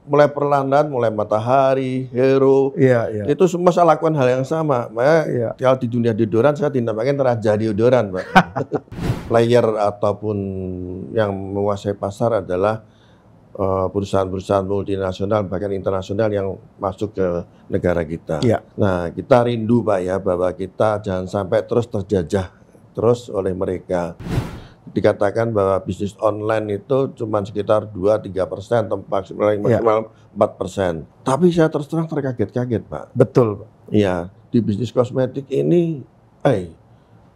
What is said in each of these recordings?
mulai perlahan, mulai Matahari, Hero, itu semua saya lakukan hal yang sama. Makanya kalau di dunia deodoran saya dinamakan raja deodoran, Pak. Player ataupun yang menguasai pasar adalah perusahaan-perusahaan multinasional bahkan internasional yang masuk ke negara kita. Nah, kita rindu, Pak, ya, bahwa kita jangan sampai terus terjajah terus oleh mereka. Dikatakan bahwa bisnis online itu cuma sekitar 2-3%, maksimal 4%. Tapi saya terus terang terkaget-kaget, Pak. Betul, Pak. Iya, di bisnis kosmetik ini,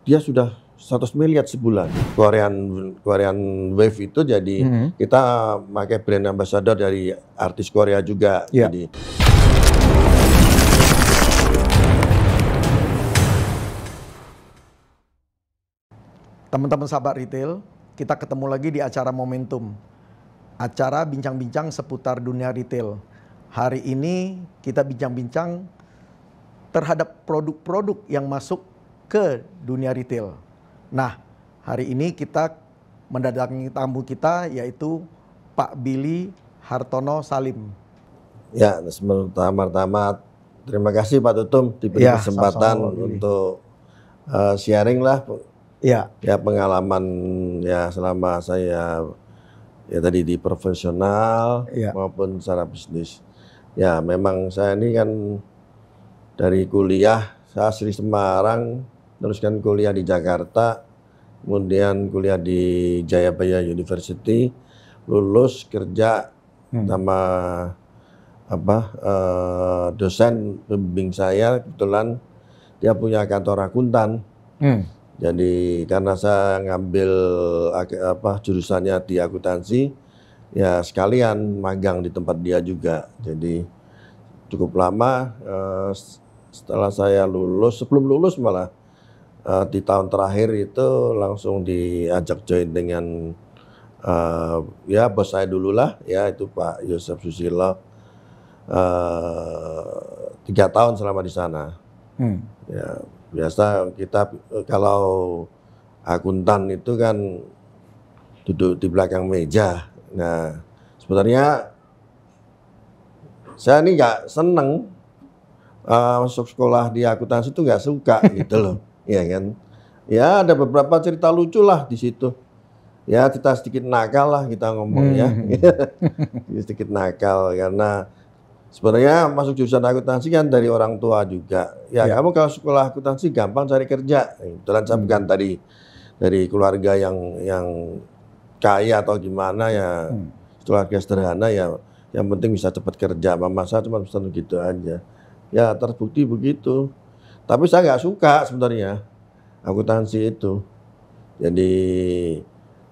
dia sudah 100 miliar sebulan. Korean Wave itu jadi kita pakai brand ambassador dari artis Korea juga. Jadi teman-teman sahabat retail, kita ketemu lagi di acara Momentum. Acara bincang-bincang seputar dunia retail. Hari ini kita bincang-bincang terhadap produk-produk yang masuk ke dunia retail. Nah, hari ini kita mendatangi tamu kita yaitu Pak Billy Hartono Salim. Ya, pertama-tama terima kasih Pak Tutum diberi kesempatan untuk sharing lah. Ya, pengalaman ya selama saya ya tadi di profesional maupun secara bisnis. Ya, memang saya ini kan dari kuliah, saya asli Semarang, teruskan kuliah di Jakarta, kemudian kuliah di Jayabaya University, lulus kerja sama dosen pembimbing saya, kebetulan dia punya kantor akuntan. Jadi karena saya ngambil jurusannya di akuntansi, ya sekalian magang di tempat dia juga. Jadi cukup lama setelah saya lulus, sebelum lulus malah di tahun terakhir itu langsung diajak join dengan ya bos saya dulu lah, ya itu Pak Yosef Susilo. 3 tahun selama di sana. Ya, biasa kita kalau akuntan itu kan duduk di belakang meja. Nah, sebenarnya saya ini nggak seneng masuk sekolah di akuntansi itu nggak suka gitu loh, ya kan? Ya ada beberapa cerita lucu lah di situ. Ya kita sedikit nakal lah kita ngomongnya, sedikit nakal karena sebenarnya masuk jurusan akuntansi kan dari orang tua juga. Ya, kamu kalau sekolah akuntansi gampang cari kerja. Kebetulan saya bukan tadi dari keluarga yang kaya atau gimana ya, keluarga sederhana ya. Yang penting bisa cepat kerja. Mama saya cuma pesan gitu aja. Ya terbukti begitu. Tapi saya nggak suka sebenarnya akuntansi itu. Jadi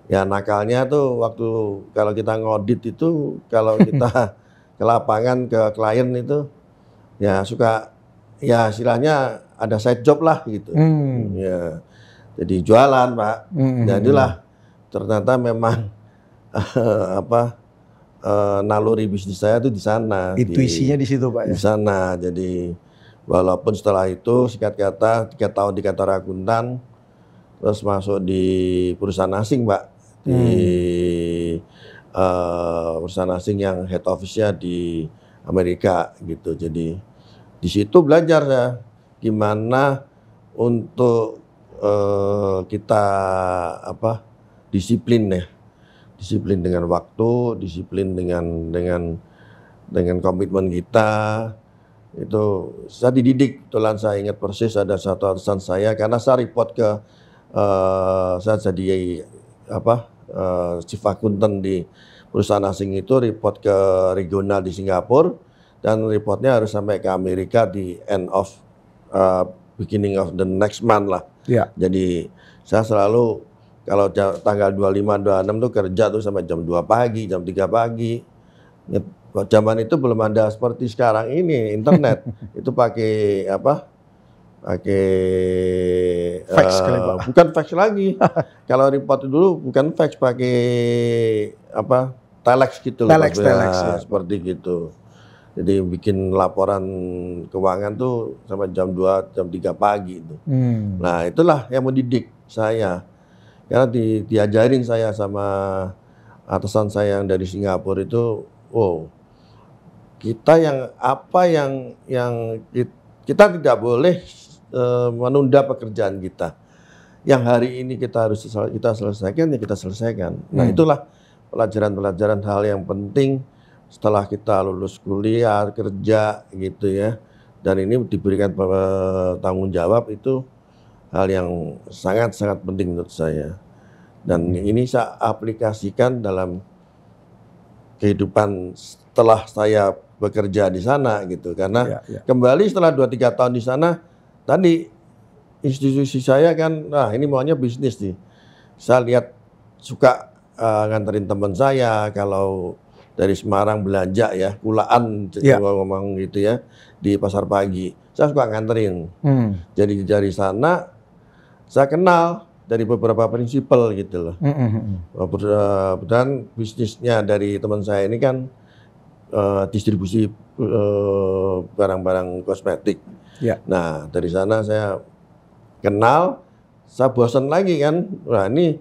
ya nakalnya tuh waktu kalau kita ngodit itu kalau kita ke lapangan ke klien itu ya suka ya istilahnya ada side job lah gitu. Ya jadi jualan, Pak. Jadilah ternyata memang naluri bisnis saya itu di sana. Intuisinya di situ, Pak, ya. Di sana. Jadi walaupun setelah itu singkat kata 3 tahun di kantor akuntan terus masuk di perusahaan asing, Pak. Di perusahaan asing yang head office-nya di Amerika gitu. Jadi di situ belajar ya gimana untuk kita disiplin ya. Disiplin dengan waktu, disiplin dengan komitmen kita. Itu saya dididik, kebetulan saya ingat persis ada satu atasan saya karena saya report ke saya jadi chief accountant di perusahaan asing itu report ke regional di Singapura dan reportnya harus sampai ke Amerika di end of beginning of the next month lah. Jadi saya selalu kalau tanggal 25-26 tuh kerja tuh sampai jam 2 pagi, jam 3 pagi. Zaman itu belum ada seperti sekarang ini internet. Itu pakai pakai fax kali, Pak. Bukan fax lagi. Kalau report dulu bukan fax, pakai telex gitu loh. Telex ya. Seperti gitu. Jadi bikin laporan keuangan tuh sampai jam 2, jam 3 pagi itu. Nah, itulah yang mendidik saya. Karena diajarin saya sama atasan saya yang dari Singapura itu, kita kita tidak boleh menunda pekerjaan kita. Yang hari ini kita selesaikan ya kita selesaikan. Nah, itulah pelajaran-pelajaran hal yang penting setelah kita lulus kuliah, kerja gitu ya. Dan ini diberikan tanggung jawab, itu hal yang sangat-sangat penting menurut saya. Dan ini saya aplikasikan dalam kehidupan setelah saya bekerja di sana gitu. Karena kembali setelah 2-3 tahun di sana, tadi institusi saya kan, nah ini maunya bisnis nih. Saya lihat suka nganterin teman saya kalau dari Semarang belanja ya, kulaan ngomong gitu ya, di pasar pagi. Saya suka nganterin. Jadi dari sana saya kenal dari beberapa prinsipal gitu loh. Dan bisnisnya dari teman saya ini kan distribusi barang-barang kosmetik. Nah, dari sana saya kenal, saya bosan lagi kan. Nah, ini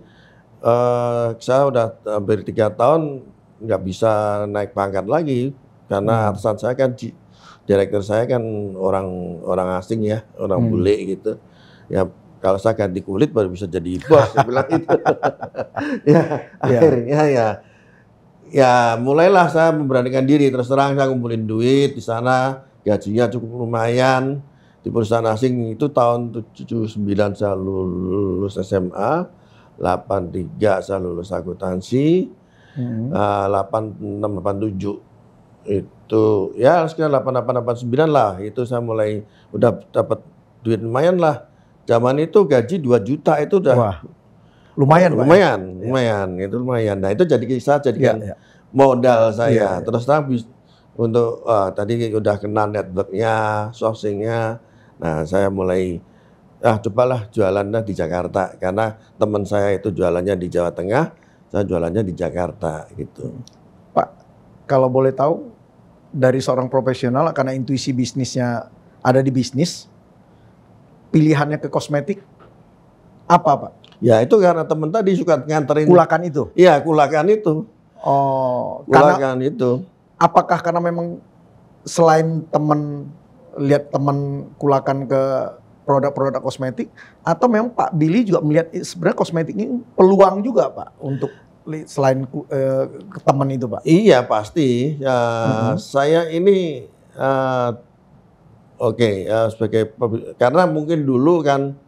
saya udah hampir 3 tahun nggak bisa naik pangkat lagi karena atasan saya kan, direktur saya kan orang asing ya, orang bule gitu. Ya kalau saya ganti kulit baru bisa jadi bos, saya bilang itu. Akhirnya ya mulailah saya memberanikan diri. Terus terang saya kumpulin duit di sana, gajinya cukup lumayan di perusahaan asing. Itu tahun 79 saya lulus SMA, 83 saya lulus akuntansi. 86, 87 itu ya sekitar 88, 89 lah, itu saya mulai udah dapat duit lumayan lah. Zaman itu gaji 2 juta itu udah lumayan, itu lumayan. Nah itu saya jadikan modal saya. Terus untuk tadi udah kenal networknya, sourcingnya. Nah saya mulai cobalah jualannya di Jakarta, karena teman saya itu jualannya di Jawa Tengah, saya jualannya di Jakarta gitu. Pak, kalau boleh tahu dari seorang profesional, karena intuisi bisnisnya ada di bisnis, pilihannya ke kosmetik apa Pak? Ya itu karena teman tadi suka nganterin. Kulakan itu? Iya, kulakan itu. Oh, kulakan itu. Apakah karena memang selain teman lihat teman kulakan ke produk-produk kosmetik, atau memang Pak Billy juga melihat sebenarnya kosmetik ini peluang juga Pak untuk selain ke teman itu Pak? Iya pasti. Saya ini sebagai karena mungkin dulu kan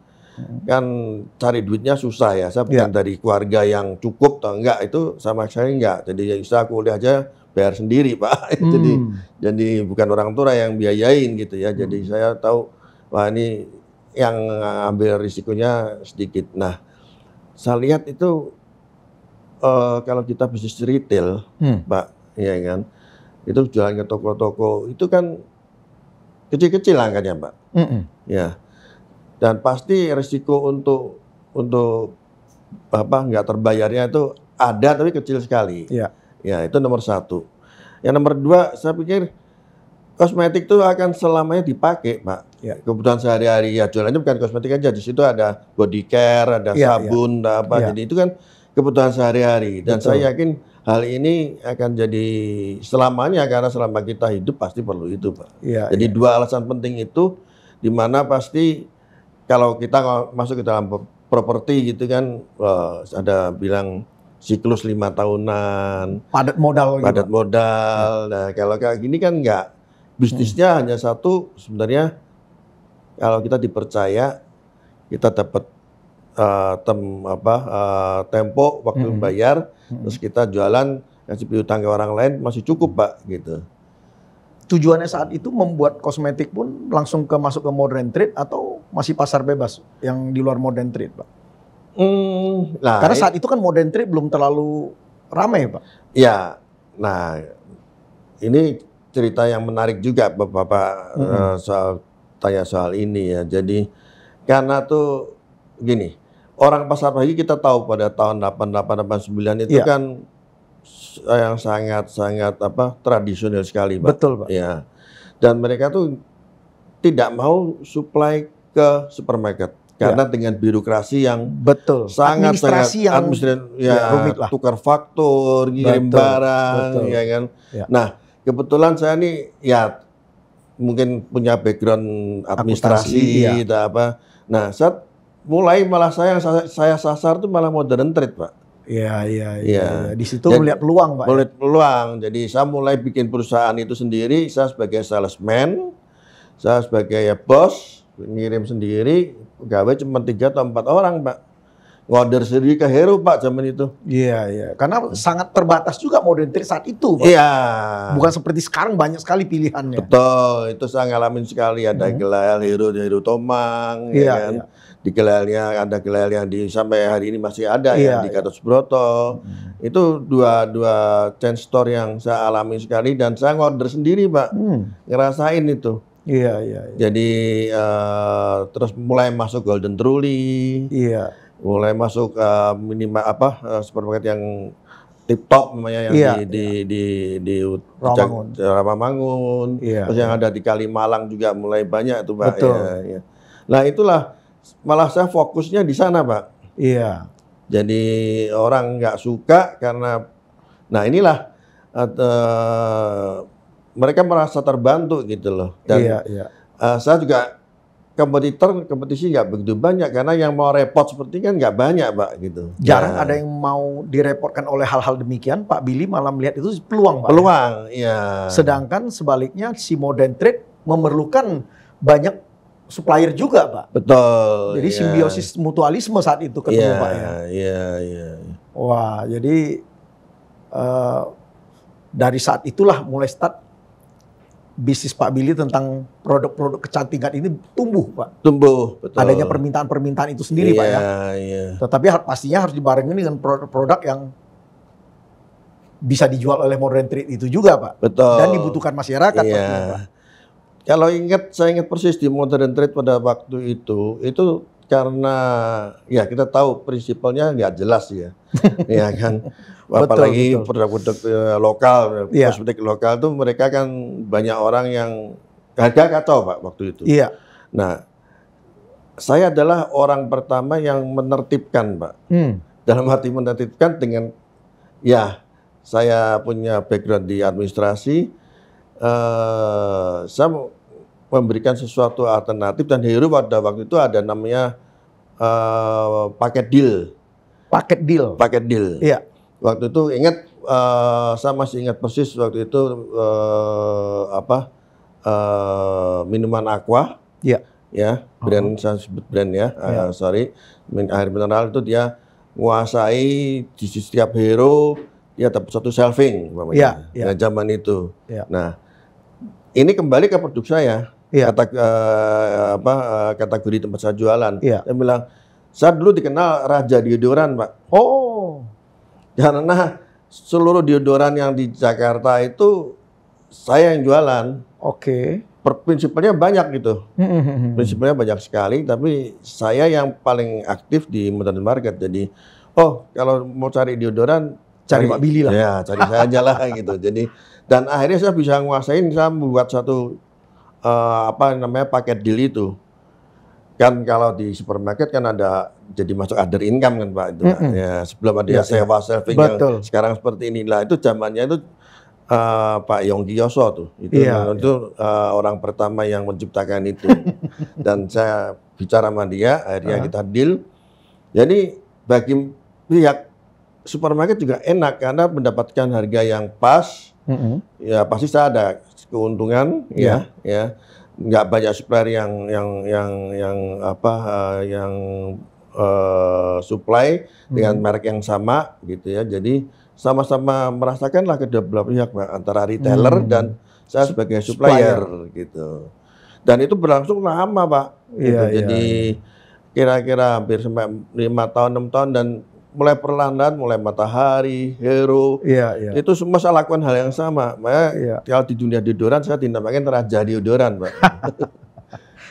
cari duitnya susah ya. Saya bukan dari keluarga yang cukup atau enggak, itu sama saya enggak. Jadi saya kuliah aja bayar sendiri Pak. Jadi bukan orang tua yang biayain gitu ya. Jadi saya tahu wah ini yang ambil risikonya sedikit. Nah, saya lihat itu kalau kita bisnis retail, Pak, ya kan, itu jualan ke toko-toko itu kan kecil-kecil angkanya, Pak. Ya, dan pasti risiko untuk nggak terbayarnya itu ada, tapi kecil sekali. Ya, itu nomor 1. Yang nomor 2, saya pikir kosmetik itu akan selamanya dipakai, Pak. Kebutuhan sehari-hari ya, jualannya bukan kosmetik aja, di situ ada body care, ada sabun, ada apa. Jadi itu kan kebutuhan sehari-hari. Dan saya yakin hal ini akan jadi selamanya, karena selama kita hidup pasti perlu itu, Pak. Jadi 2 alasan penting itu, di mana pasti kalau kita masuk ke dalam properti gitu kan, ada bilang siklus 5 tahunan. Padat modal. Nah, kalau kayak gini kan enggak. Bisnisnya hanya satu sebenarnya. Kalau kita dipercaya, kita dapat tempo waktu bayar, terus kita jualan, kasih piutang ke orang lain masih cukup Pak gitu. Tujuannya saat itu membuat kosmetik pun langsung masuk ke modern trade, atau masih pasar bebas yang di luar modern trade Pak? Karena saat itu kan modern trade belum terlalu ramai Pak. Ya, nah ini cerita yang menarik juga Bapak tanya soal ini ya. Jadi karena tuh gini, orang pasar pagi kita tahu pada tahun 88, 89 itu kan yang sangat tradisional sekali, Pak. Betul, Pak. Ya. Dan mereka tuh tidak mau supply ke supermarket karena dengan birokrasi yang sangat rumit lah. Tukar faktur, ngirim barang, ya kan. Nah, kebetulan saya nih ya mungkin punya background administrasi iya. gitu apa. Nah, saat mulai malah saya sasar tuh malah modern trade, Pak. Iya. Iya. Di situ melihat peluang, Pak. Melihat peluang. Jadi saya mulai bikin perusahaan itu sendiri. Saya sebagai salesman, saya sebagai ya bos, ngirim sendiri. Pegawai cuma 3 atau 4 orang, Pak. Ngorder sendiri ke Hero, Pak, zaman itu. Iya. Karena sangat terbatas juga modern trade saat itu, Pak. Iya. Bukan seperti sekarang banyak sekali pilihannya. Betul, itu saya ngalamin sekali. Ada gelal Hero Tomang, Iya, ya kan. iya. Di gelalnya ada gelal yang sampai hari ini masih ada ya di Gatot Subroto. Itu dua chain store yang saya alami sekali dan saya ngorder sendiri, Pak. Ngerasain itu. Iya. Jadi terus mulai masuk Golden Truly. Iya. Mulai masuk minimal supermarket yang tip top namanya yang di Rawamangun. Iya, Terus yang ada di Kalimalang juga mulai banyak tuh, Pak. Betul. Ya. Nah, itulah malah saya fokusnya di sana, Pak. Iya. Jadi orang nggak suka karena nah inilah mereka merasa terbantu gitu loh. Dan saya juga kompetisi nggak begitu banyak karena yang mau repot seperti kan nggak banyak, Pak, gitu. Jarang ada yang mau direpotkan oleh hal-hal demikian. Pak Billy malah melihat itu peluang, Pak. Peluang, iya. Sedangkan sebaliknya si modern trade memerlukan banyak supplier juga, Pak. Betul. Jadi simbiosis mutualisme saat itu ketemu, Pak ya. Iya. Wah, jadi dari saat itulah mulai start bisnis Pak Billy tentang produk-produk kecantikan ini tumbuh, Pak. Tumbuh, betul. Adanya permintaan-permintaan itu sendiri, Pak ya. Iya. Tetapi pastinya harus dibarengi dengan produk-produk yang bisa dijual oleh modern trade itu juga, Pak. Betul. Dan dibutuhkan masyarakat, iya. Pak. Kalau saya ingat persis di modern trade pada waktu itu karena ya kita tahu prinsipalnya nggak jelas ya, ya kan. Apalagi produk-produk lokal, kosmetik lokal tuh mereka kan banyak orang yang harga kacau, Pak, waktu itu. Iya. Nah, saya adalah orang pertama yang menertibkan, Pak. Dalam arti menertibkan dengan ya saya punya background di administrasi, saya memberikan sesuatu alternatif dan Hero pada waktu itu ada namanya paket deal. Paket deal. Iya. Waktu itu ingat, saya masih ingat persis waktu itu minuman Aqua. Iya. Ya, brand saya sebut brand ya. Air mineral itu dia menguasai di setiap Hero dia dapat satu shelving umpamanya. Nah, zaman itu. Iya. Nah, ini kembali ke produk saya. Iya. Kategori tempat saya jualan. Iya. Saya bilang, saya dulu dikenal raja deodoran, Pak. Oh. Karena seluruh deodoran yang di Jakarta itu saya yang jualan. Oke. Prinsipnya banyak gitu. Prinsipnya banyak sekali, tapi saya yang paling aktif di modern market. Jadi, kalau mau cari deodoran, cari Pak Billy lah. Ya, cari saya aja lah gitu. Jadi, dan akhirnya saya bisa nguasain, saya membuat satu paket deal itu. Kan kalau di supermarket kan ada jadi masuk other income kan, Pak, itu. Ya, sebelum ada sewa shelving yang sekarang seperti inilah, itu zamannya itu Pak Yonggi Yoso tuh. Itu orang pertama yang menciptakan itu. Dan saya bicara sama dia, akhirnya kita deal. Jadi bagi pihak supermarket juga enak karena mendapatkan harga yang pas. Ya pasti saya ada keuntungan, ya. Nggak banyak supplier yang supply dengan merek yang sama gitu ya. Jadi sama-sama merasakanlah kedua belah pihak, Pak, antara retailer dan saya sebagai supplier gitu. Dan itu berlangsung lama, Pak. Jadi kira-kira hampir sampai 5 tahun, 6 tahun dan mulai perlahan-lahan, mulai Matahari, Hero, itu semua saya lakukan hal yang sama. Makanya kalau di dunia deodoran saya dinamakan raja deodoran, Pak.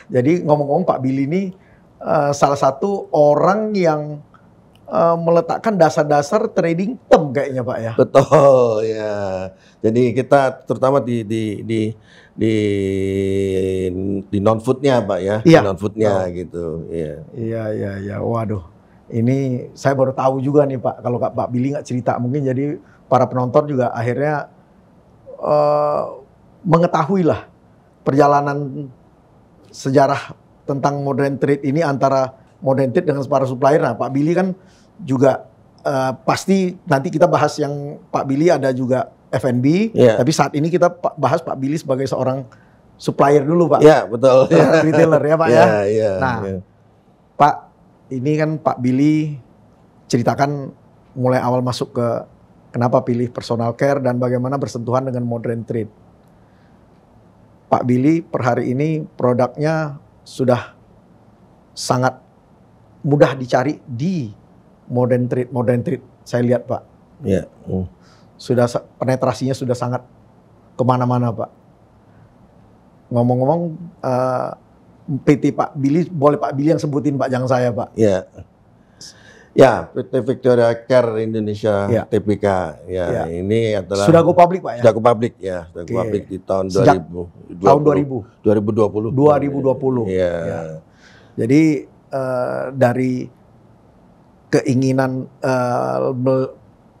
Jadi ngomong-ngomong Pak Billy ini salah satu orang yang meletakkan dasar-dasar trading term kayaknya, Pak ya. Betul ya. Jadi kita terutama di non foodnya, Pak ya. Di non foodnya gitu. Iya. Waduh. Ini saya baru tahu juga nih, Pak. Kalau Pak Billy nggak cerita, mungkin jadi para penonton juga akhirnya mengetahui lah perjalanan sejarah tentang modern trade ini antara modern trade dengan para supplier. Nah, Pak Billy kan juga pasti nanti kita bahas yang Pak Billy ada juga F&B, tapi saat ini kita bahas Pak Billy sebagai seorang supplier dulu, Pak. Ya, betul. Retailer ya, Pak ya. Nah, ya. Pak, ini kan Pak Billy ceritakan mulai awal masuk ke kenapa pilih personal care dan bagaimana bersentuhan dengan modern trade. Pak Billy per hari ini produknya sudah sangat mudah dicari di modern trade. Modern trade saya lihat, Pak. Ya. Sudah penetrasinya sudah sangat kemana-mana, Pak. Ngomong-ngomong, PT Pak Billy, boleh Pak Billy yang sebutin, Pak, jangan saya, Pak. Ya. Ya, PT Victoria Care Indonesia, TBK. Ya, ini adalah sudah go public, Pak ya? Sudah go public, ya. Sudah go public di tahun 2020. Tahun 2020. 2020. Ya. Jadi dari keinginan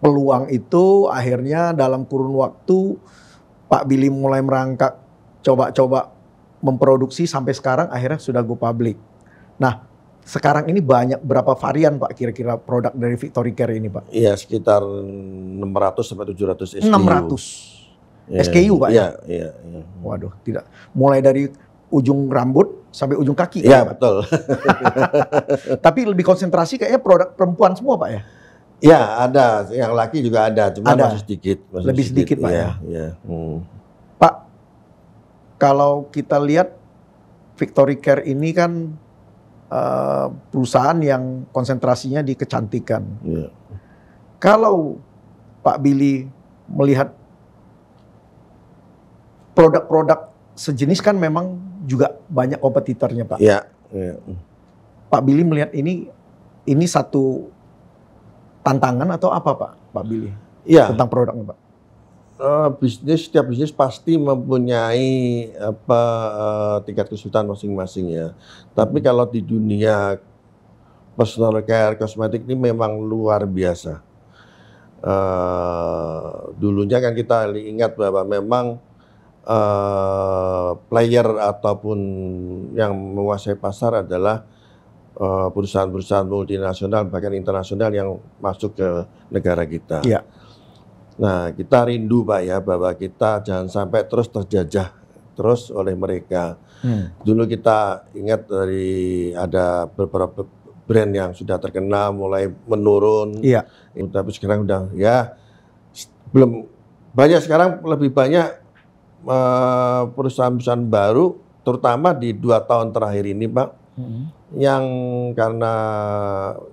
peluang itu akhirnya dalam kurun waktu Pak Billy mulai merangkak coba-coba memproduksi sampai sekarang akhirnya sudah go public. Nah, sekarang ini banyak berapa varian, Pak, kira-kira produk dari Victoria Care ini, Pak? Iya, sekitar 600 sampai 700 SKU. 600 SKU, Pak, ya? Iya. Waduh, tidak. Mulai dari ujung rambut sampai ujung kaki. Iya, Pak? betul. Tapi lebih konsentrasi kayaknya produk perempuan semua, Pak, ya? Iya, ada. Yang laki juga ada, cuma masih sedikit. Lebih sedikit, Pak, ya? Iya. Pak, kalau kita lihat Victoria Care ini kan perusahaan yang konsentrasinya di kecantikan. Yeah. Kalau Pak Billy melihat produk-produk sejenis kan memang juga banyak kompetitornya, Pak. Iya. Pak Billy melihat ini satu tantangan atau apa, Pak Billy? Iya. Tentang produknya, Pak. Setiap bisnis pasti mempunyai tingkat kesulitan masing-masing ya. Tapi kalau di dunia personal care, kosmetik ini memang luar biasa. Dulunya kan kita ingat bahwa memang player ataupun yang menguasai pasar adalah perusahaan-perusahaan multinasional bahkan internasional yang masuk ke negara kita. Iya. Nah, kita rindu, Pak, ya, bahwa kita jangan sampai terus terjajah terus oleh mereka. Dulu kita ingat ada beberapa brand yang sudah terkenal mulai menurun. Iya. Tapi sekarang udah ya belum banyak, sekarang lebih banyak perusahaan-perusahaan baru, terutama di 2 tahun terakhir ini, Pak, yang karena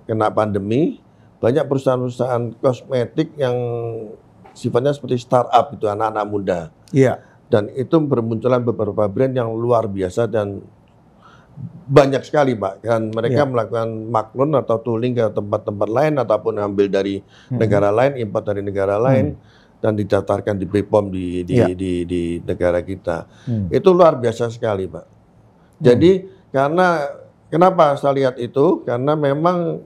kena pandemi banyak perusahaan-perusahaan kosmetik yang sifatnya seperti startup, itu anak-anak muda. Iya. Dan itu bermunculan beberapa brand yang luar biasa dan banyak sekali, Pak. Dan mereka melakukan maklun atau tooling ke tempat-tempat lain ataupun ambil dari negara lain, import dari negara lain dan didaftarkan di BPOM di negara kita. Itu luar biasa sekali, Pak. Jadi kenapa saya lihat itu? Karena memang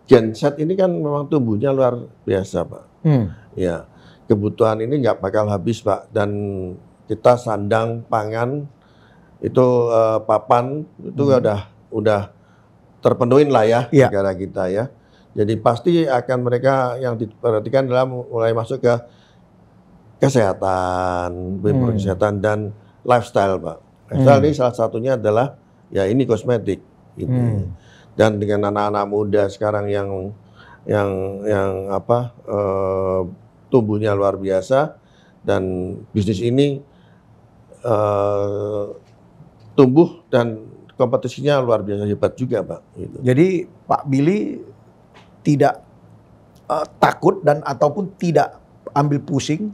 Gen Z ini kan memang tumbuhnya luar biasa, Pak. Ya, kebutuhan ini nggak bakal habis, Pak. Dan kita sandang pangan itu papan itu udah terpenuhin lah ya negara kita ya. Jadi pasti akan mereka yang diperhatikan adalah mulai masuk ke kesehatan, kesehatan dan lifestyle, Pak. Lifestyle ini salah satunya adalah ya ini kosmetik. Gitu. Dan dengan anak-anak muda sekarang yang tumbuhnya luar biasa dan bisnis ini tumbuh dan kompetisinya luar biasa hebat juga, Pak. Gitu. Jadi Pak Billy tidak takut dan ataupun tidak ambil pusing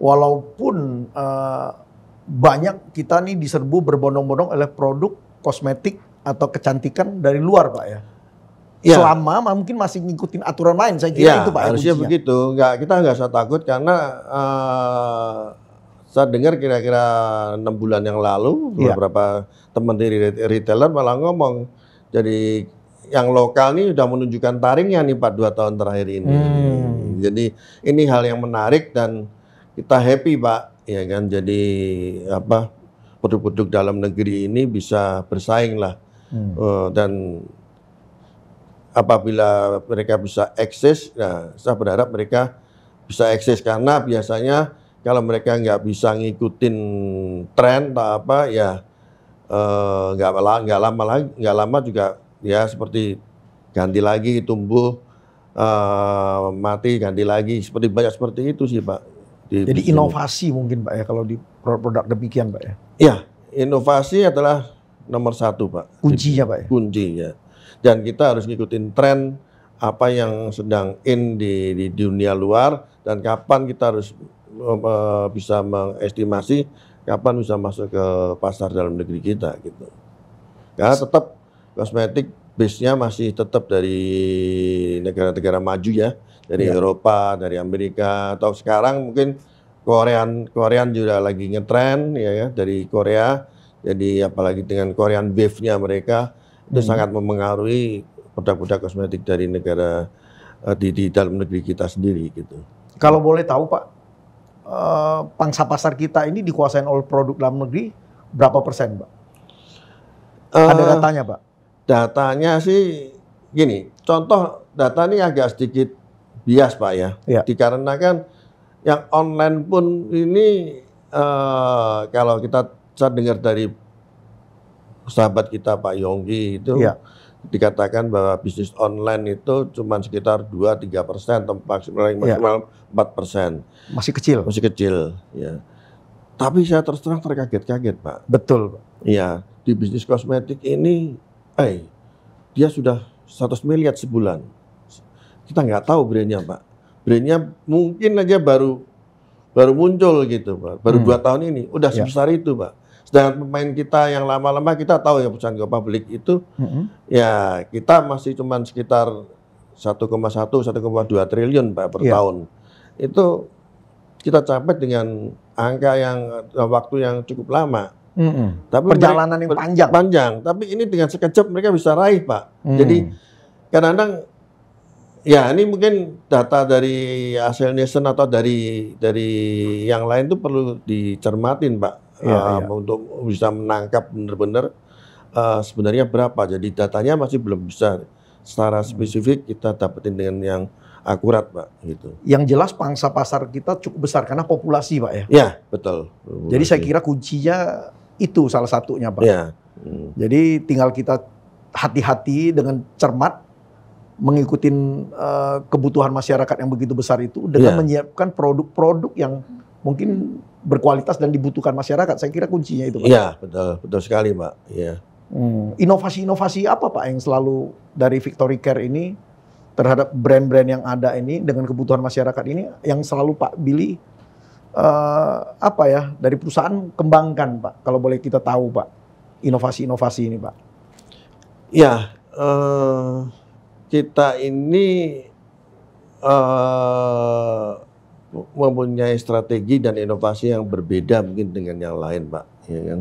walaupun banyak kita nih diserbu berbondong-bondong oleh produk kosmetik atau kecantikan dari luar, Pak, ya. Ya. Selama mungkin masih ngikutin aturan main, saya kira itu, Pak. Harusnya begitu. Kita nggak usah takut karena saya dengar kira-kira 6 bulan yang lalu beberapa teman dari retailer malah ngomong, jadi yang lokal nih udah menunjukkan taringnya nih Pak 2 tahun terakhir ini. Jadi ini hal yang menarik dan kita happy Pak, ya kan. Jadi apa produk-produk dalam negeri ini bisa bersaing lah. Dan apabila mereka bisa eksis, nah saya berharap mereka bisa eksis karena biasanya kalau mereka nggak bisa ngikutin tren atau apa ya nggak lama juga ya seperti ganti lagi tumbuh mati ganti lagi seperti banyak seperti itu sih Pak. Jadi inovasi mungkin Pak ya kalau di produk demikian Pak ya. Ya, inovasi adalah nomor satu Pak. Kuncinya Pak ya. Kunci ya. Dan kita harus ngikutin tren apa yang sedang in di dunia luar dan kapan kita harus bisa mengestimasi kapan bisa masuk ke pasar dalam negeri kita gitu. Karena tetap kosmetik base-nya masih tetap dari negara-negara maju ya, dari Eropa, dari Amerika, atau sekarang mungkin Korean juga lagi ngetren ya dari Korea. Jadi apalagi dengan Korean wave-nya mereka itu sangat memengaruhi produk-produk kosmetik dari negara di dalam negeri kita sendiri gitu. Kalau boleh tahu Pak, pangsa pasar kita ini dikuasain oleh produk dalam negeri berapa persen Pak? Ada datanya Pak? Datanya sih gini, contoh data ini agak sedikit bias Pak ya. Dikarenakan yang online pun ini kalau saya dengar dari sahabat kita Pak Yonggi itu dikatakan bahwa bisnis online itu cuma sekitar 2-3%, maksimal 4%. Masih kecil. Masih kecil, ya. Tapi saya terus terang terkaget-kaget Pak. Betul. Iya, di bisnis kosmetik ini, dia sudah 100 miliar sebulan. Kita nggak tahu brandnya Pak. Brandnya mungkin aja baru muncul gitu Pak. Baru 2 tahun ini, udah sebesar itu Pak. Sedangkan pemain kita yang lama-lama kita tahu ya perusahaan Go Public itu, ya kita masih cuma sekitar 1,1-1,2 triliun Pak per tahun. Itu kita capai dengan angka yang waktu yang cukup lama. Tapi perjalanan yang panjang. Tapi ini dengan sekejap mereka bisa raih Pak. Jadi kadang-kadang ya ini mungkin data dari hasil Nielsen atau dari yang lain itu perlu dicermatin Pak. Untuk bisa menangkap benar-benar sebenarnya berapa. Jadi datanya masih belum bisa secara spesifik kita dapetin dengan yang akurat Pak gitu. Yang jelas pangsa pasar kita cukup besar karena populasi Pak ya. Ya betul. Jadi saya kira kuncinya itu salah satunya Pak. Ya. Jadi tinggal kita hati-hati dengan cermat mengikuti kebutuhan masyarakat yang begitu besar itu dengan menyiapkan produk-produk yang mungkin berkualitas dan dibutuhkan masyarakat. Saya kira kuncinya itu Pak. Iya betul sekali Pak. Iya. Inovasi-inovasi apa Pak yang selalu dari Victory Care ini terhadap brand-brand yang ada ini dengan kebutuhan masyarakat ini yang selalu Pak Billy dari perusahaan kembangkan Pak, kalau boleh kita tahu Pak, inovasi-inovasi ini Pak. Ya, kita ini mempunyai strategi dan inovasi yang berbeda mungkin dengan yang lain Pak, ya kan.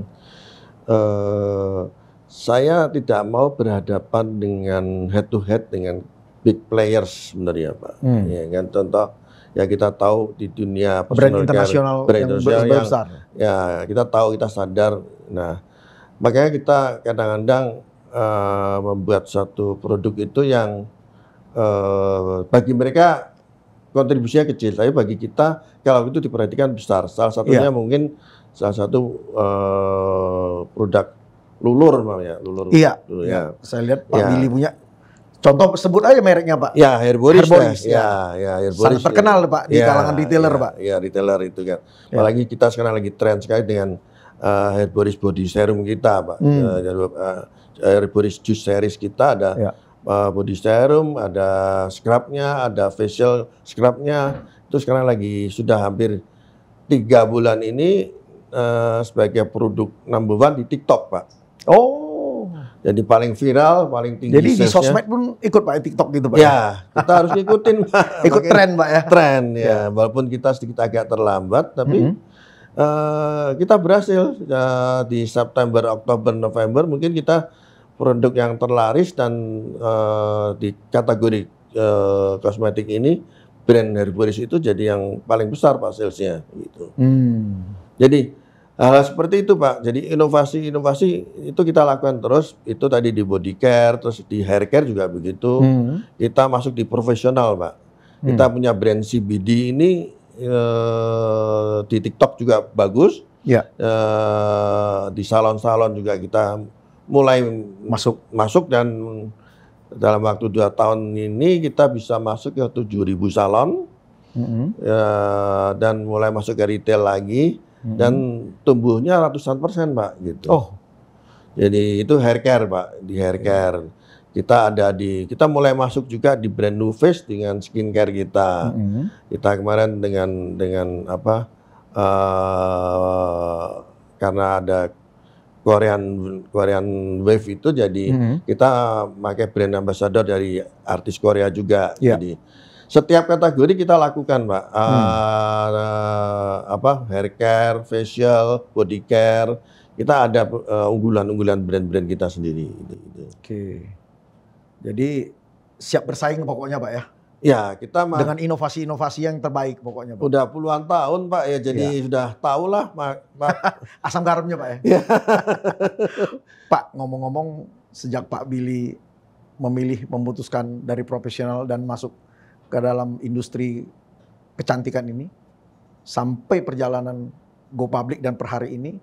Saya tidak mau berhadapan dengan head to head dengan big players sebenarnya Pak. Ya kan, contoh ya kita tahu di dunia brand internasional yang besar. Ya kita tahu, kita sadar. Nah makanya kita kadang-kadang membuat satu produk itu yang bagi mereka kontribusinya kecil, tapi bagi kita kalau itu diperhatikan besar. Salah satunya mungkin salah satu produk Lulur namanya. Lulur. Iya. Saya lihat Pak Billy punya. Contoh sebut aja mereknya Pak. Ya, Hairboris. Ya, Hairboris. Sangat terkenal Pak di kalangan retailer Pak. Ya, retailer itu kan. Apalagi kita sekarang lagi tren sekali dengan Hairboris body serum kita Pak. Hairboris juice series kita ada body serum, ada scrubnya, ada facial scrubnya. Itu sekarang lagi sudah hampir 3 bulan ini sebagai produk number 1 di TikTok Pak. Oh. Jadi paling viral, paling tinggi. Jadi di sosmed pun ikut Pak TikTok gitu Pak? Ya, kita harus ngikutin Pak. Ikut tren Pak ya? Tren ya, walaupun kita sedikit agak terlambat, tapi kita berhasil di September, Oktober, November mungkin kita produk yang terlaris dan di kategori kosmetik ini brand Hercules itu jadi yang paling besar Pak salesnya gitu. Jadi hal seperti itu Pak. Jadi inovasi-inovasi itu kita lakukan terus. Itu tadi di body care, terus di hair care juga begitu. Kita masuk di profesional Pak. Kita punya brand CBD ini di TikTok juga bagus. Ya. Di salon-salon juga kita mulai masuk dan dalam waktu 2 tahun ini kita bisa masuk ke 7.000 salon dan mulai masuk ke retail lagi dan tumbuhnya ratusan persen Pak gitu. Jadi itu hair care Pak, di hair care kita mulai masuk juga di brand New Face dengan skincare kita. Kita kemarin dengan apa? Karena ada Korean Wave itu jadi kita pakai brand ambassador dari artis Korea juga. Jadi setiap kategori kita lakukan Pak. Hair care, facial, body care. Kita ada unggulan-unggulan brand-brand kita sendiri. Oke. Jadi siap bersaing pokoknya Pak ya. Ya, kita dengan inovasi-inovasi yang terbaik pokoknya Pak. Udah puluhan tahun Pak ya, jadi sudah tahu lah Pak. Asam garamnya Pak ya. Pak, ngomong-ngomong sejak Pak Billy memutuskan dari profesional dan masuk ke dalam industri kecantikan ini, sampai perjalanan go public dan per hari ini,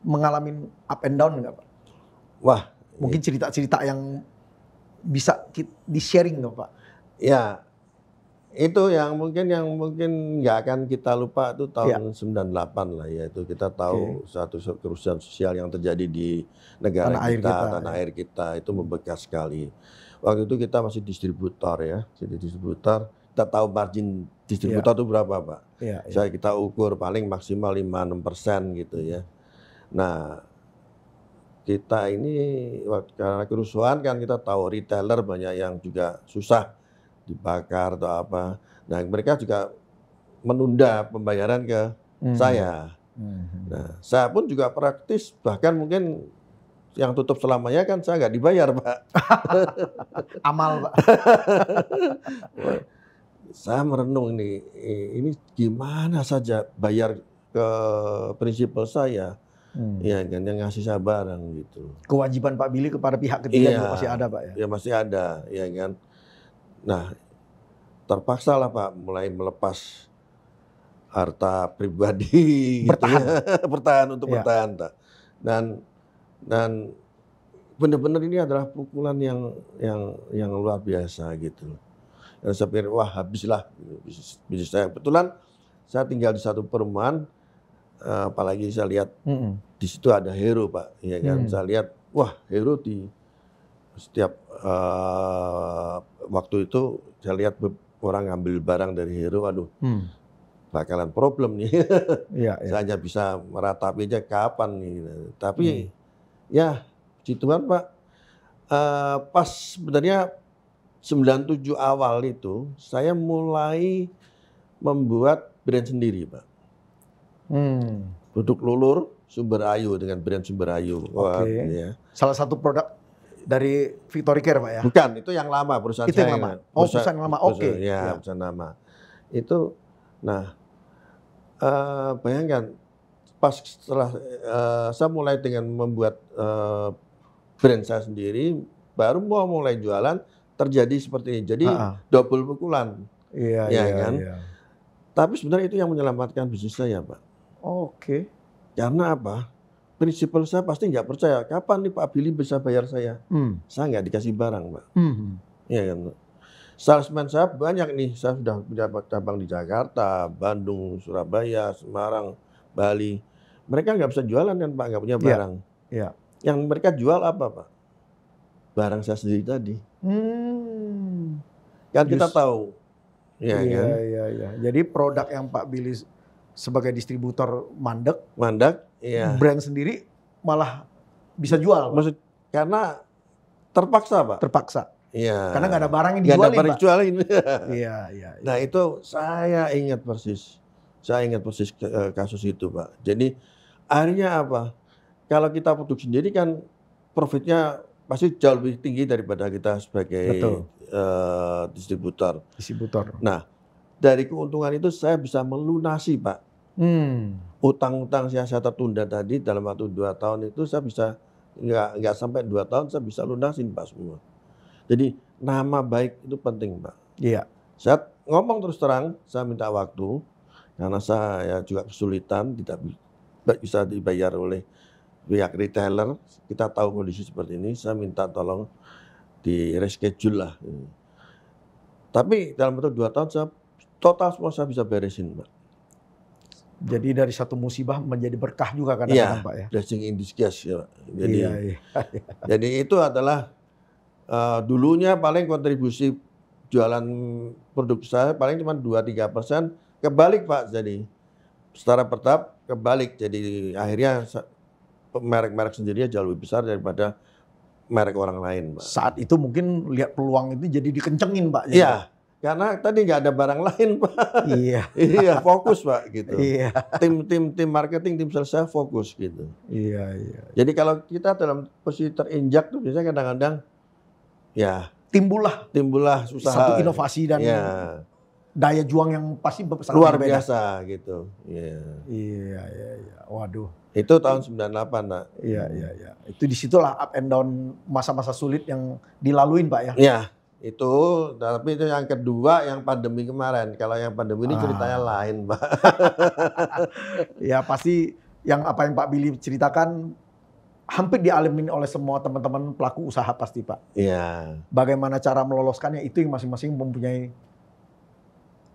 mengalami up and down nggak Pak? Wah. Mungkin cerita-cerita yang bisa di-sharing nggak Pak? Ya, itu yang mungkin nggak akan kita lupa itu tahun 98 lah ya, itu kita tahu satu kerusuhan sosial yang terjadi di negara tanah air kita itu membekas sekali. Waktu itu kita masih distributor ya, jadi distributor. Kita tahu margin distributor itu berapa Pak? Saya kita ukur paling maksimal 5-6% gitu ya. Nah, kita ini karena kerusuhan kan kita tahu retailer banyak yang juga susah dibakar atau apa. Nah, mereka juga menunda pembayaran ke saya. Nah, saya pun juga praktis, bahkan mungkin yang tutup selamanya kan saya nggak dibayar, Pak. Amal, Pak. Saya merenung ini gimana saja bayar ke prinsipal saya. Ya kan, yang ngasih saya barang gitu. Kewajiban Pak Billy kepada pihak ketiga juga masih ada Pak ya? Ya masih ada, ya kan. Nah, terpaksa lah Pak mulai melepas harta pribadi bertahan. Gitu ya. bertahan untuk bertahan. Dan benar-benar ini adalah pukulan yang luar biasa gitu. Dan saya pikir wah habislah bisnis saya. Kebetulan saya tinggal di satu perumahan, apalagi saya lihat di situ ada Hero Pak, ya kan. Saya lihat wah Hero di setiap waktu itu saya lihat orang ngambil barang dari Hero, aduh bakalan problem nih. Saya hanya bisa meratapinya kapan nih. Tapi ya puji Tuhan Pak, pas sebenarnya 97 awal itu saya mulai membuat brand sendiri Pak. Produk lulur Sumber Ayu dengan brand Sumber Ayu. Ya. Salah satu produk dari Victory Care Pak ya? Bukan, itu yang lama perusahaan itu saya. Yang lama. Oh, perusahaan yang lama. Oke. Ya, perusahaan lama. Itu, nah, bayangkan pas setelah saya mulai dengan membuat brand saya sendiri, baru mau mulai jualan terjadi seperti ini. Jadi double pukulan. Iya kan? Iya. Tapi sebenarnya itu yang menyelamatkan bisnis saya, Pak. Oke. Karena apa? Prinsipal saya pasti nggak percaya. Kapan nih Pak Billy bisa bayar saya? Saya nggak dikasih barang, Pak. Iya kan, Pak. Salesman saya banyak nih. Saya sudah punya cabang di Jakarta, Bandung, Surabaya, Semarang, Bali. Mereka nggak bisa jualan kan, Pak? Nggak punya barang. Iya. Yang mereka jual apa, Pak? Barang saya sendiri tadi. Kan kita tahu. Iya. Jadi produk yang Pak Billy sebagai distributor mandek, iya. Brand sendiri malah bisa jual. Maksud karena terpaksa, Pak. Terpaksa. Iya. Karena nggak ada barang yang dijualin, Pak. Dijualin. Iya. Nah itu saya ingat persis. Kasus itu, Pak. Jadi akhirnya apa? Kalau kita produksi sendiri kan profitnya pasti jauh lebih tinggi daripada kita sebagai distributor. Distributor. Nah, dari keuntungan itu saya bisa melunasi, Pak. Utang-utang yang saya tertunda tadi dalam waktu 2 tahun itu saya bisa nggak sampai 2 tahun saya bisa lunasin, Pak, semua. Jadi nama baik itu penting, Pak. Iya. Saya ngomong terus terang, saya minta waktu karena saya juga kesulitan tidak bisa dibayar oleh pihak retailer. Kita tahu kondisi seperti ini, saya minta tolong di reschedule lah. Tapi dalam waktu 2 tahun saya total semua saya bisa beresin, Pak. Jadi dari satu musibah menjadi berkah juga kadang-kadang, Pak ya. Blessing in disguise ya, Pak. Jadi, Iya. jadi itu adalah dulunya paling kontribusi jualan produk saya paling cuma 2-3%, kebalik, Pak. Jadi secara bertahap kebalik. Jadi akhirnya merek-merek sendiri jauh lebih besar daripada merek orang lain, Pak. Saat itu mungkin lihat peluang itu jadi dikencengin, Pak. Iya. Karena tadi nggak ada barang lain, Pak. Iya. Iya, fokus, Pak, gitu. Iya. Tim marketing, tim sales saya fokus gitu. Iya. Jadi kalau kita dalam posisi terinjak tuh biasanya kadang-kadang ya timbullah usaha. Satu inovasi dan daya juang yang pasti sangat luar berbeda. biasa gitu. Iya. Waduh. Itu tahun 98, Pak. Iya. Itu disitulah up and down masa-masa sulit yang dilaluin, Pak ya. Iya. Itu, tapi itu yang kedua yang pandemi kemarin. Kalau yang pandemi ini ceritanya lain, Pak. Ya pasti yang apa yang Pak Billy ceritakan hampir dialamin oleh semua teman-teman pelaku usaha pasti, Pak. Iya. Bagaimana cara meloloskannya itu yang masing-masing mempunyai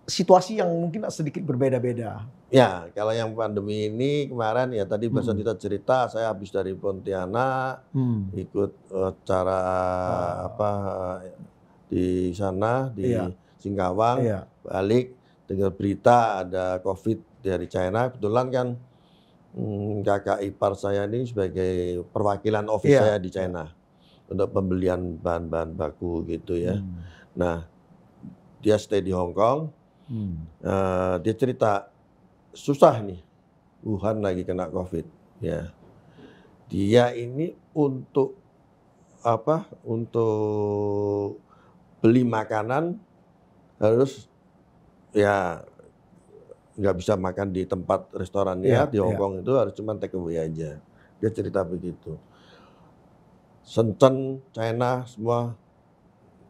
situasi yang mungkin sedikit berbeda-beda. Ya, kalau yang pandemi ini kemarin ya tadi barusan kita cerita, saya habis dari Pontianak, ikut acara di sana di Singkawang, balik dengar berita ada COVID dari China. Kebetulan kan kakak ipar saya ini sebagai perwakilan office saya di China untuk pembelian bahan-bahan baku gitu ya. Nah, dia stay di Hong Kong. Dia cerita susah nih, Wuhan lagi kena COVID. Ya, dia ini untuk beli makanan harus ya nggak bisa makan di tempat restorannya di Hong Kong itu harus cuma take away aja. Dia cerita begitu. Shenzhen, China semua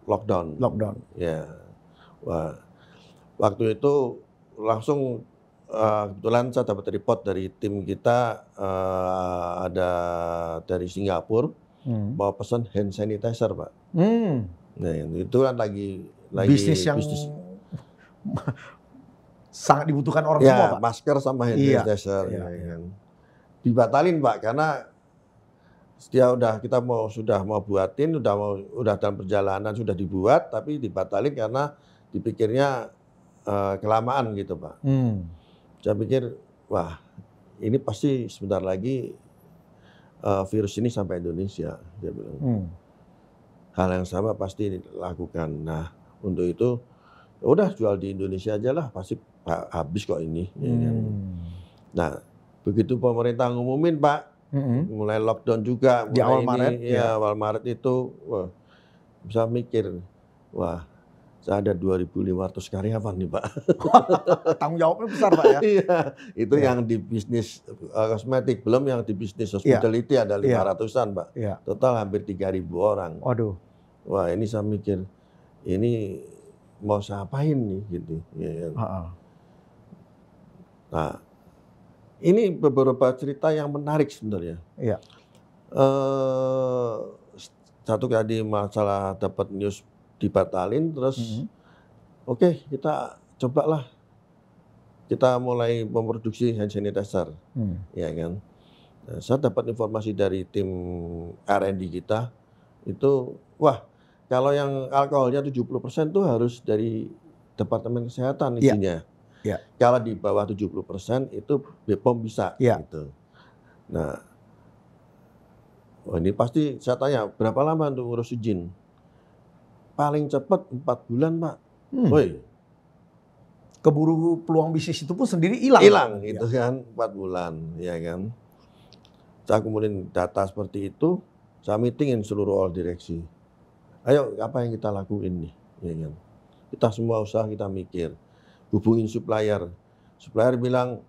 lockdown. Ya, wah. Waktu itu langsung kebetulan saya dapat report dari tim kita ada dari Singapura mau pesan hand sanitizer, Pak. Nah itu kan lagi bisnis yang sangat dibutuhkan orang semua, Pak. Masker sama hand sanitizer. Dibatalin, Pak, karena kita sudah mau buatin, udah dalam perjalanan sudah dibuat, tapi dibatalin karena dipikirnya kelamaan gitu, Pak. Saya pikir, wah ini pasti sebentar lagi virus ini sampai Indonesia. Dia bilang. Hal yang sama pasti dilakukan. Nah, untuk itu udah jual di Indonesia aja lah, pasti habis kok ini. Nah, begitu pemerintah ngumumin, Pak, mulai lockdown juga. Di awal Maret. Ya, awal Maret itu, wah, bisa mikir, wah, saya ada 2.500 karyawan nih, Pak. Tanggung jawabnya besar, Pak ya. Iya, itu yang di bisnis kosmetik, belum yang di bisnis hospitality ada 500-an, Pak. Total hampir 3.000 orang. Waduh. Wah, ini saya mikir, ini mau saya apain nih gitu. Nah, ini beberapa cerita yang menarik sebenarnya. Satu tadi masalah dapat news dibatalin, terus oke, kita cobalah, kita mulai memproduksi hand sanitizer, ya kan. Nah, saya dapat informasi dari tim R&D kita itu, wah, kalau yang alkoholnya 70% tuh harus dari Departemen Kesehatan isinya. Kalau di bawah 70% itu BPOM bisa gitu. Nah, ini pasti saya tanya, berapa lama untuk ngurus izin? Paling cepat 4 bulan, Pak. Woi. Keburu peluang bisnis itu pun sendiri hilang. Hilang itu kan 4 bulan, ya kan. Saya kumpulin data seperti itu, saya meetingin seluruh all direksi. Ayo, apa yang kita lakuin nih, ya kan. Kita semua usaha kita mikir. hubungin supplier. Supplier bilang,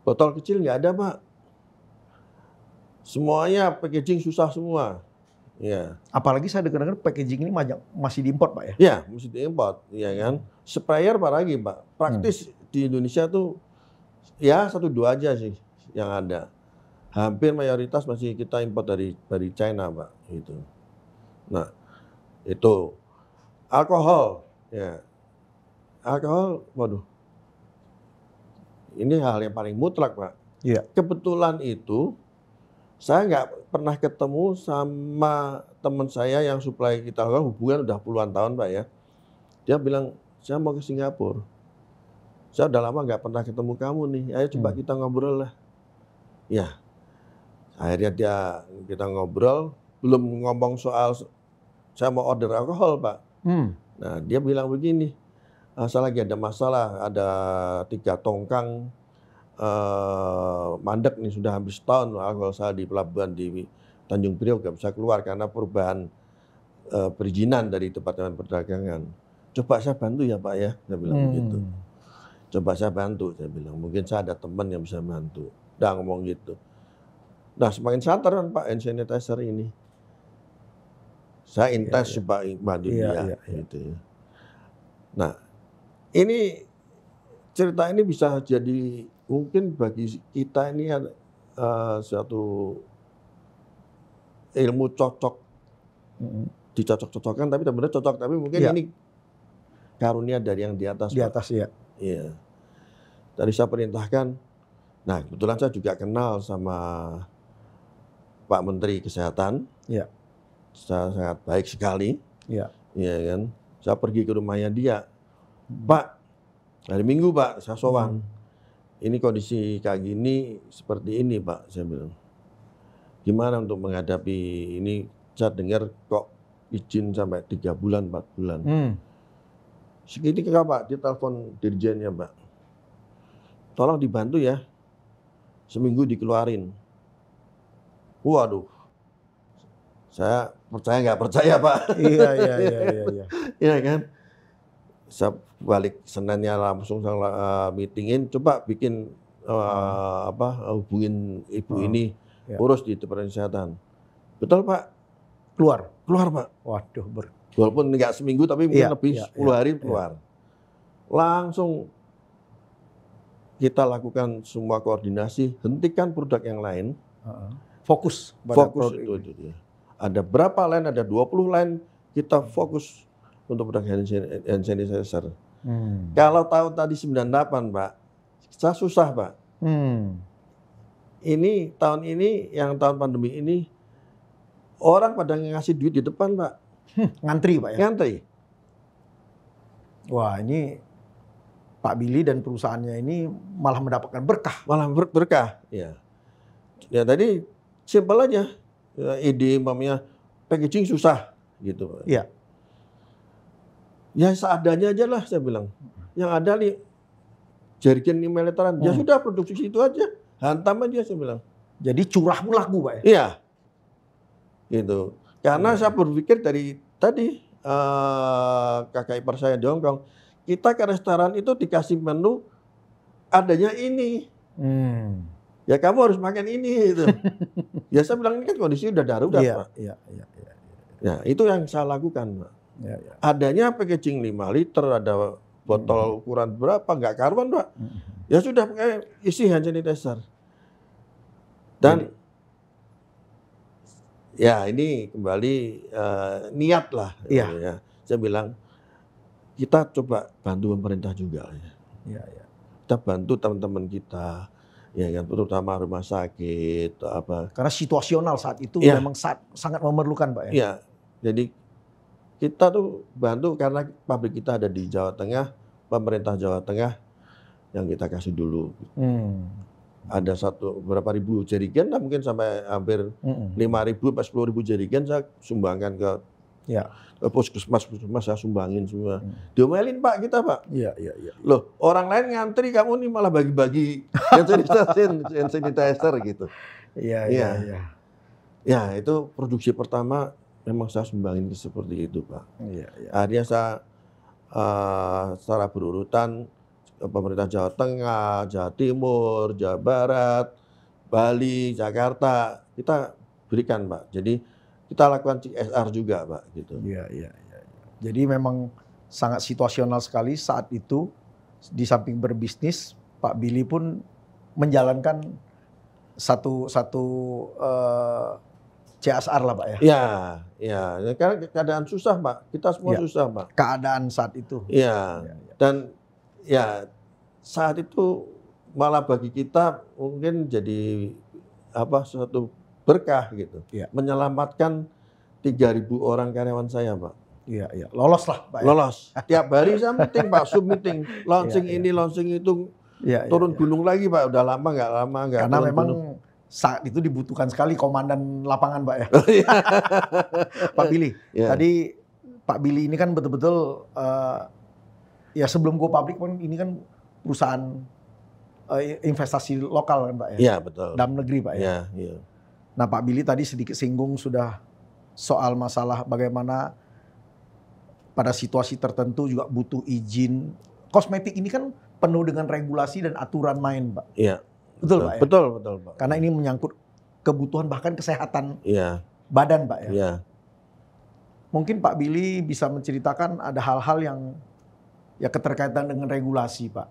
botol kecil nggak ada Pak. Semuanya packaging susah semua. Ya. Apalagi saya dengar packaging ini masih diimpor Pak ya? Ya, mesti diimpor, ya kan. Sprayer apalagi Pak. Praktis di Indonesia tuh ya 1-2 aja sih yang ada. Hampir mayoritas masih kita impor dari China Pak. Gitu. Nah, itu alkohol, ya. Alkohol, waduh. Ini hal yang paling mutlak Pak. Iya. Kebetulan itu saya nggak pernah ketemu sama teman saya yang supply kita, hubungan udah puluhan tahun Pak ya. Dia bilang, saya mau ke Singapura. Saya udah lama nggak pernah ketemu kamu nih, ayo coba kita ngobrol lah. Ya, akhirnya kita ngobrol, belum ngomong soal saya mau order alkohol Pak. Nah dia bilang begini, saya lagi ada masalah, ada 3 tongkang mandek nih sudah hampir setahun alkohol saya di pelabuhan di Tanjung Priok nggak bisa keluar karena perubahan perizinan dari Departemen Perdagangan. Coba saya bantu ya Pak ya, saya bilang begitu. Coba saya bantu, saya bilang mungkin saya ada teman yang bisa bantu. Udah ngomong gitu. Nah semakin santer kan Pak hand sanitizer ini. Saya intens coba bantu dia gitu ya. Nah ini cerita ini bisa jadi mungkin bagi kita ini suatu ilmu cocok, dicocok-cocokkan tapi benar cocok, tapi mungkin ini karunia dari yang di atas. Di atas ya. Iya. Tadi saya perintahkan, nah kebetulan saya juga kenal sama Pak Menteri Kesehatan. Iya. Saya sangat baik sekali. Iya. Iya kan. Saya pergi ke rumahnya dia, Pak, hari Minggu Pak, saya sowan. Ini kondisi kayak gini, seperti ini Pak, saya bilang. Gimana untuk menghadapi ini? Saya dengar kok izin sampai 3 bulan, 4 bulan. Seketika Pak, dia telepon dirjennya Pak. Tolong dibantu ya, seminggu dikeluarin. Waduh, saya percaya nggak percaya Pak. Iya. Iya kan? Saya balik Seninnya langsung meetingin, coba bikin hubungin ibu ini urus di Departemen Kesehatan. Betul Pak? Keluar Pak. Waduh, walaupun nggak seminggu tapi mungkin lebih 10 hari keluar. Langsung kita lakukan semua koordinasi, hentikan produk yang lain. Fokus itu dia. Ada berapa line? Ada 20 line. Kita fokus untuk produk hand sanitizer. Kalau tahun tadi 98 Pak, saya susah Pak. Ini tahun ini, yang tahun pandemi ini, orang pada ngasih duit di depan Pak. Ngantri Pak ya? Ngantri. Wah ini Pak Billy dan perusahaannya ini malah mendapatkan berkah. Malah berkah, ya. Ya tadi simpel aja. Ide mamanya packaging susah gitu. Iya. Ya seadanya aja lah saya bilang. Yang ada nih jerigen 5 literan. Ya sudah produksi itu aja. Hantam aja saya bilang. Jadi curah laku Pak ya? Iya. Gitu. Karena saya berpikir dari tadi kakak ipar saya di Hong Kong, kita ke restoran itu dikasih menu adanya ini. Ya kamu harus makan ini gitu. Ya saya bilang ini kan kondisi udah darurat Pak. Iya. Ya itu yang saya lakukan Pak. Adanya packaging 5 liter, ada botol ukuran berapa, nggak karuan Pak. Ya sudah pakai isi hand sanitizer. Dan ya ini kembali niat lah. Ya. Saya bilang kita coba bantu pemerintah juga. Ya. Kita bantu teman-teman kita. Ya kan, terutama rumah sakit apa. Karena situasional saat itu memang sangat memerlukan Pak ya. Iya. Jadi kita tuh bantu karena pabrik kita ada di Jawa Tengah, pemerintah Jawa Tengah yang kita kasih dulu. Ada berapa ribu jerigen lah, mungkin sampai hampir 5.000 sampai 10.000 jerigen saya sumbangkan ke puskesmas saya sumbangin semua. Diomelin Pak kita Pak. Iya. Loh orang lain ngantri, kamu nih malah bagi-bagi hand sanitizer gitu. Iya. Ya itu produksi pertama memang saya sumbangin seperti itu Pak. Iya. Akhirnya saya secara berurutan pemerintah Jawa Tengah, Jawa Timur, Jawa Barat, Bali, Jakarta, kita berikan Pak. Jadi kita lakukan CSR juga Pak gitu. Iya, iya, iya. Jadi memang sangat situasional sekali saat itu, di samping berbisnis, Pak Billy pun menjalankan satu CSR lah Pak ya. Iya, iya. Karena keadaan susah Pak, kita semua Iya. susah Pak. Keadaan saat itu. Iya. Iya, iya. Dan ya saat itu malah bagi kita mungkin jadi suatu berkah gitu. Iya. Menyelamatkan 3.000 orang karyawan saya Pak. Iya, iya. Lolos lah Pak ya. Lolos. Tiap hari saya meeting Pak, Zoom meeting. Launching Iya, ini, launching itu. Iya, iya, Turun iya. gunung lagi Pak, udah lama nggak Karena turun memang gunung. saat itu dibutuhkan sekali komandan lapangan Pak ya. Iya. Pak Billy, Ya. tadi Pak Billy ini kan betul-betul ya sebelum go public pun ini kan perusahaan investasi lokal kan Pak ya. Iya betul. Dalam negeri Pak ya. Iya, iya. Nah Pak Billy tadi sedikit singgung sudah soal masalah bagaimana pada situasi tertentu juga butuh izin. Kosmetik ini kan penuh dengan regulasi dan aturan main Pak. Iya. Betul Pak ya? Betul Pak. Karena ini menyangkut kebutuhan bahkan kesehatan Iya. badan Pak ya. Iya. Mungkin Pak Billy bisa menceritakan ada hal-hal yang ya keterkaitan dengan regulasi Pak.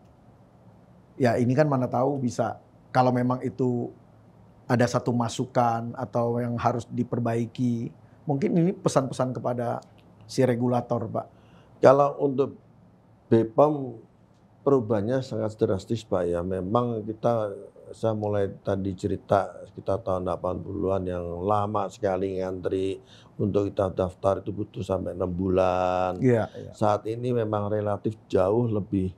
Ya ini kan mana tahu bisa kalau memang itu ada satu masukan atau yang harus diperbaiki. Mungkin ini pesan-pesan kepada si regulator Pak. Kalau untuk BPOM perubahannya sangat drastis Pak ya. Memang saya mulai tadi cerita kita tahun 80-an yang lama sekali ngantri untuk kita daftar itu butuh sampai 6 bulan. Iya, iya. Saat ini memang relatif jauh lebih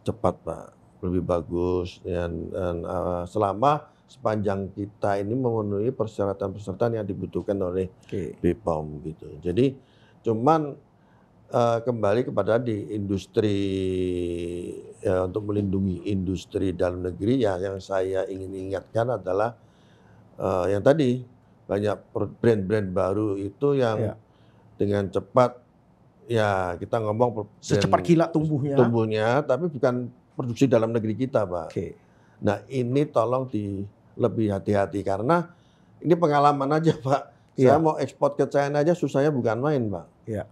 cepat Pak, lebih bagus dan selama sepanjang kita ini memenuhi persyaratan-persyaratan yang dibutuhkan oleh BPOM gitu. Jadi cuman kembali kepada di industri ya, untuk melindungi industri dalam negeri ya yang saya ingin ingatkan adalah yang tadi banyak brand-brand baru itu yang dengan cepat ya kita ngomong secepat kilat tumbuhnya tapi bukan produksi dalam negeri kita Pak. Nah ini tolong lebih hati-hati karena ini pengalaman aja Pak. Saya mau ekspor ke China aja susahnya bukan main Pak. Iya.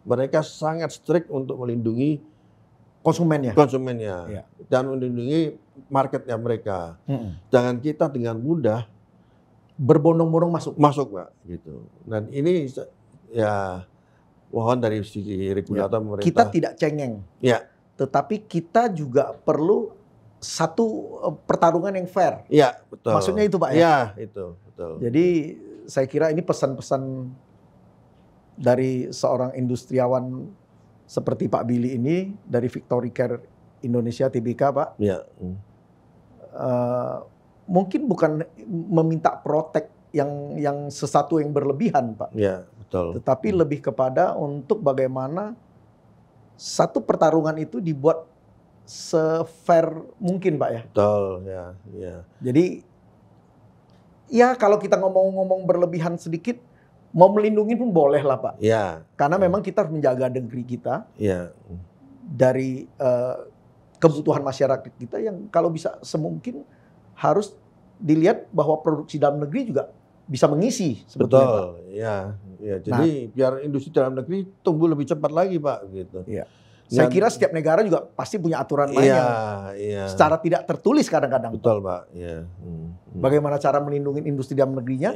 Mereka sangat strict untuk melindungi konsumennya dan melindungi marketnya mereka. Jangan kita dengan mudah berbondong-bondong masuk Pak gitu. Dan ini ya mohon dari sisi regulator pemerintah. Kita tidak cengeng. Ya. Tetapi kita juga perlu satu pertarungan yang fair. Iya, betul. Maksudnya itu Pak ya? Iya, itu, betul. Jadi saya kira ini pesan-pesan dari seorang industriawan seperti Pak Billy ini dari Victory Care Indonesia Tbk Pak. Iya. Mungkin bukan meminta protek yang sesuatu yang berlebihan Pak. Iya, betul. Tetapi lebih kepada untuk bagaimana satu pertarungan itu dibuat se-fair mungkin Pak ya. Betul, ya. Jadi ya kalau kita ngomong-ngomong berlebihan sedikit, mau melindungi pun boleh lah Pak. Iya. Karena memang kita harus menjaga negeri kita. Iya. Dari kebutuhan masyarakat kita yang kalau bisa semungkin harus dilihat bahwa produksi dalam negeri juga bisa mengisi sebetulnya Pak. Iya. Jadi biar industri dalam negeri tumbuh lebih cepat lagi Pak gitu. Iya. Saya kira setiap negara juga pasti punya aturan lain yang secara tidak tertulis kadang-kadang. Betul Pak. Iya. Bagaimana cara melindungi industri dalam negerinya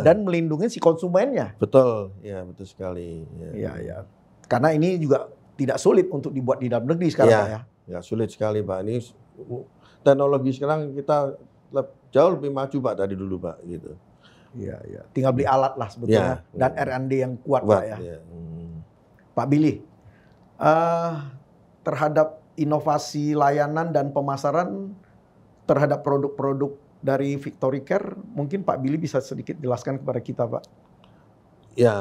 dan melindungi si konsumennya. Betul, ya betul sekali. Iya. Karena ini juga tidak sulit untuk dibuat di dalam negeri sekarang Pak ya. Ya sulit sekali Pak. Ini teknologi sekarang kita jauh lebih maju Pak dari dulu Pak gitu. Iya. Tinggal beli alat lah sebetulnya dan R&D yang kuat Pak ya. Pak Billy, terhadap inovasi layanan dan pemasaran terhadap produk-produk dari Victory Care, mungkin Pak Billy bisa sedikit jelaskan kepada kita Pak. Ya,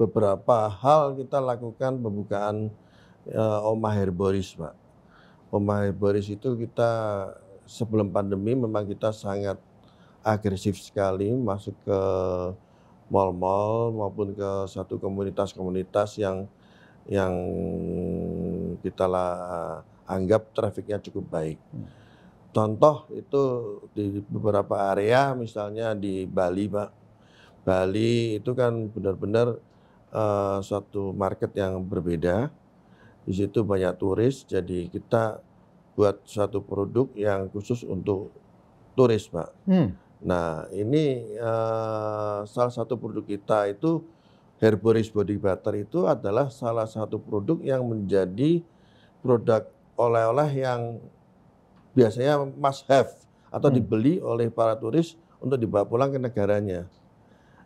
beberapa hal kita lakukan pembukaan Oma Herboris Pak. Oma Herboris itu kita sebelum pandemi memang kita sangat agresif sekali masuk ke mal-mal maupun ke satu komunitas-komunitas yang yang kita anggap trafiknya cukup baik. Contoh itu di beberapa area, misalnya di Bali, Pak. Bali itu kan benar-benar suatu market yang berbeda. Di situ banyak turis, jadi kita buat suatu produk yang khusus untuk turis, Pak. Nah, ini salah satu produk kita itu Herboris Body Butter itu adalah salah satu produk yang menjadi produk oleh-oleh yang biasanya must have atau dibeli oleh para turis untuk dibawa pulang ke negaranya.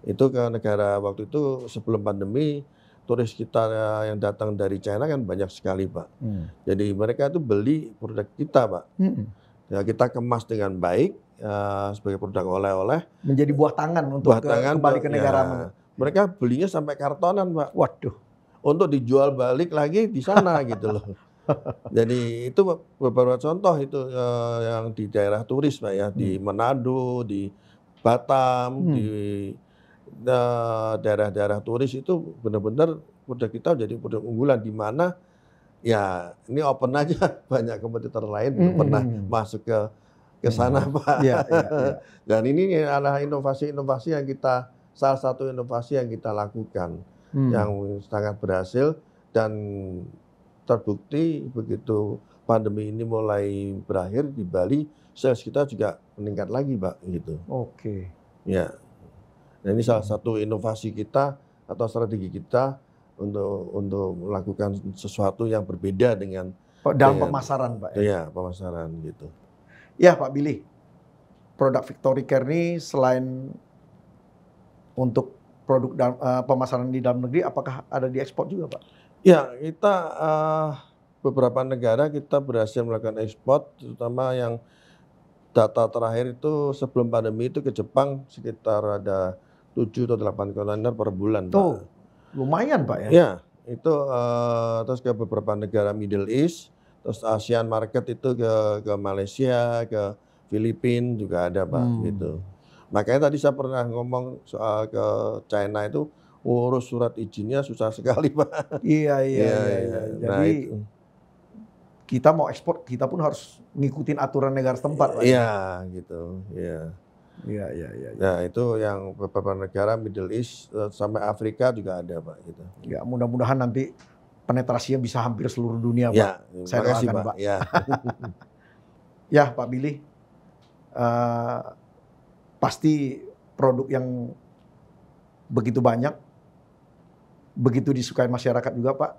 Itu ke negara waktu itu sebelum pandemi, turis kita yang datang dari China kan banyak sekali, Pak. Jadi mereka itu beli produk kita, Pak. Ya, kita kemas dengan baik sebagai produk oleh-oleh. Menjadi buah tangan untuk kembali ke negara. Ya, mereka belinya sampai kartonan, Pak. Waduh. Untuk dijual balik lagi di sana gitu loh. Jadi itu beberapa contoh itu yang di daerah turis, Pak, ya, di Manado, di Batam, di daerah-daerah turis itu benar-benar produk kita jadi produk unggulan, di mana ya ini open aja, banyak kompetitor lain belum pernah masuk ke sana, Pak. Ya. Dan ini adalah inovasi-inovasi yang salah satu inovasi yang kita lakukan yang sangat berhasil, dan terbukti begitu pandemi ini mulai berakhir di Bali, sales kita juga meningkat lagi, Pak, gitu. Oke. Ya. Nah, ini salah satu inovasi kita atau strategi kita untuk melakukan sesuatu yang berbeda dengan dalam pemasaran, Pak. Ya, pemasaran gitu. Ya, Pak Billy. Produk Victory Care ini selain untuk produk pemasaran di dalam negeri, apakah ada di ekspor juga, Pak? Ya, kita beberapa negara kita berhasil melakukan ekspor, terutama yang data terakhir itu sebelum pandemi itu ke Jepang sekitar ada 7 atau 8 kontainer per bulan, Pak. Lumayan, Pak, ya? Ya, itu terus ke beberapa negara Middle East, terus ASEAN market itu ke Malaysia, ke Filipina juga ada, Pak, gitu. Makanya tadi saya pernah ngomong soal ke China itu, urus surat izinnya susah sekali, Pak. Iya. Jadi kita mau ekspor, kita pun harus ngikutin aturan negara setempat, Pak. Iya, gitu. Iya. Nah, itu yang beberapa negara Middle East sampai Afrika juga ada, Pak, gitu. Ya, mudah-mudahan nanti penetrasinya bisa hampir seluruh dunia, Pak. Ya, saya doakan, Pak. Ya. Ya, Pak Billy. Pasti produk yang begitu banyak, begitu disukai masyarakat juga, Pak.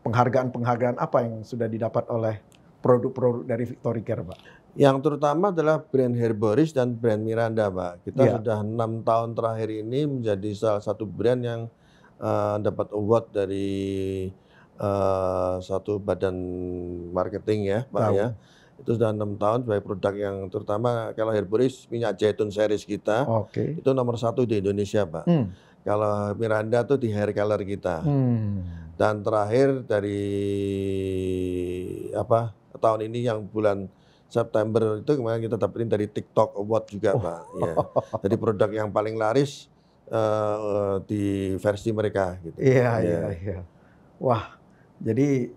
Penghargaan-penghargaan apa yang sudah didapat oleh produk-produk dari Victory Care, Pak? Yang terutama adalah brand Herboris dan brand Miranda, Pak. Kita sudah 6 tahun terakhir ini menjadi salah satu brand yang dapat award dari satu badan marketing, ya, Pak, ya. Itu sudah 6 tahun sebagai produk yang terutama. Kalau Herboris minyak zaitun series kita, itu nomor 1 di Indonesia, Pak. Kalau Miranda tuh di hair color kita. Dan terakhir dari tahun ini yang bulan September itu kemarin kita dapetin dari TikTok Award juga, Pak. Ya. Jadi produk yang paling laris di versi mereka gitu. Iya. Wah, jadi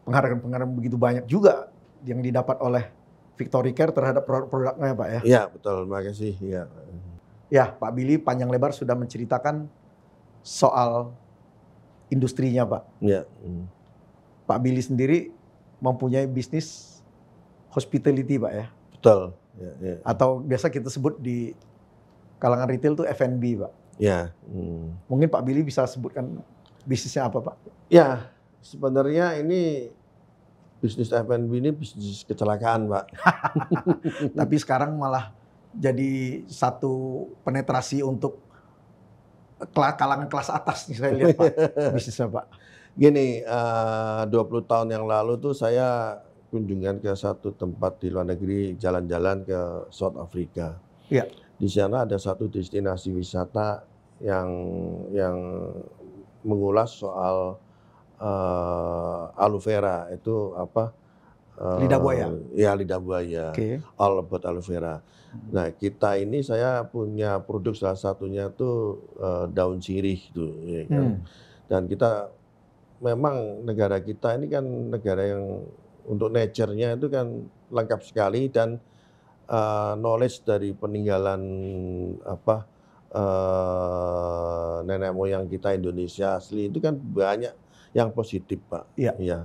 penghargaan-penghargaan begitu banyak juga yang didapat oleh Victory Care terhadap produk-produknya, Pak, ya? Iya, betul. Makasih. Ya. Ya, Pak Billy panjang lebar sudah menceritakan soal industrinya, Pak. Ya. Pak Billy sendiri mempunyai bisnis hospitality, Pak, ya? Betul. Ya. Atau biasa kita sebut di kalangan retail tuh F&B, Pak. Ya. Mungkin Pak Billy bisa sebutkan bisnisnya apa, Pak? Ya, sebenarnya ini bisnis F&B ini bisnis kecelakaan, Pak. Tapi sekarang malah jadi satu penetrasi untuk kalangan kelas atas nih, saya lihat, Pak, bisnisnya, Pak. Gini, 20 tahun yang lalu tuh saya kunjungan ke satu tempat di luar negeri, jalan-jalan ke South Africa. Iya. Di sana ada satu destinasi wisata yang mengulas soal aloe vera, itu apa? Lidah buaya. Ya, lidah buaya. All about aloe vera. Nah, kita ini saya punya produk salah satunya tuh daun sirih tuh, ya kan. Dan kita memang negara kita ini kan negara yang untuk nature-nya itu kan lengkap sekali dan knowledge dari peninggalan apa nenek moyang kita Indonesia asli itu kan banyak yang positif, Pak. Iya. Iya.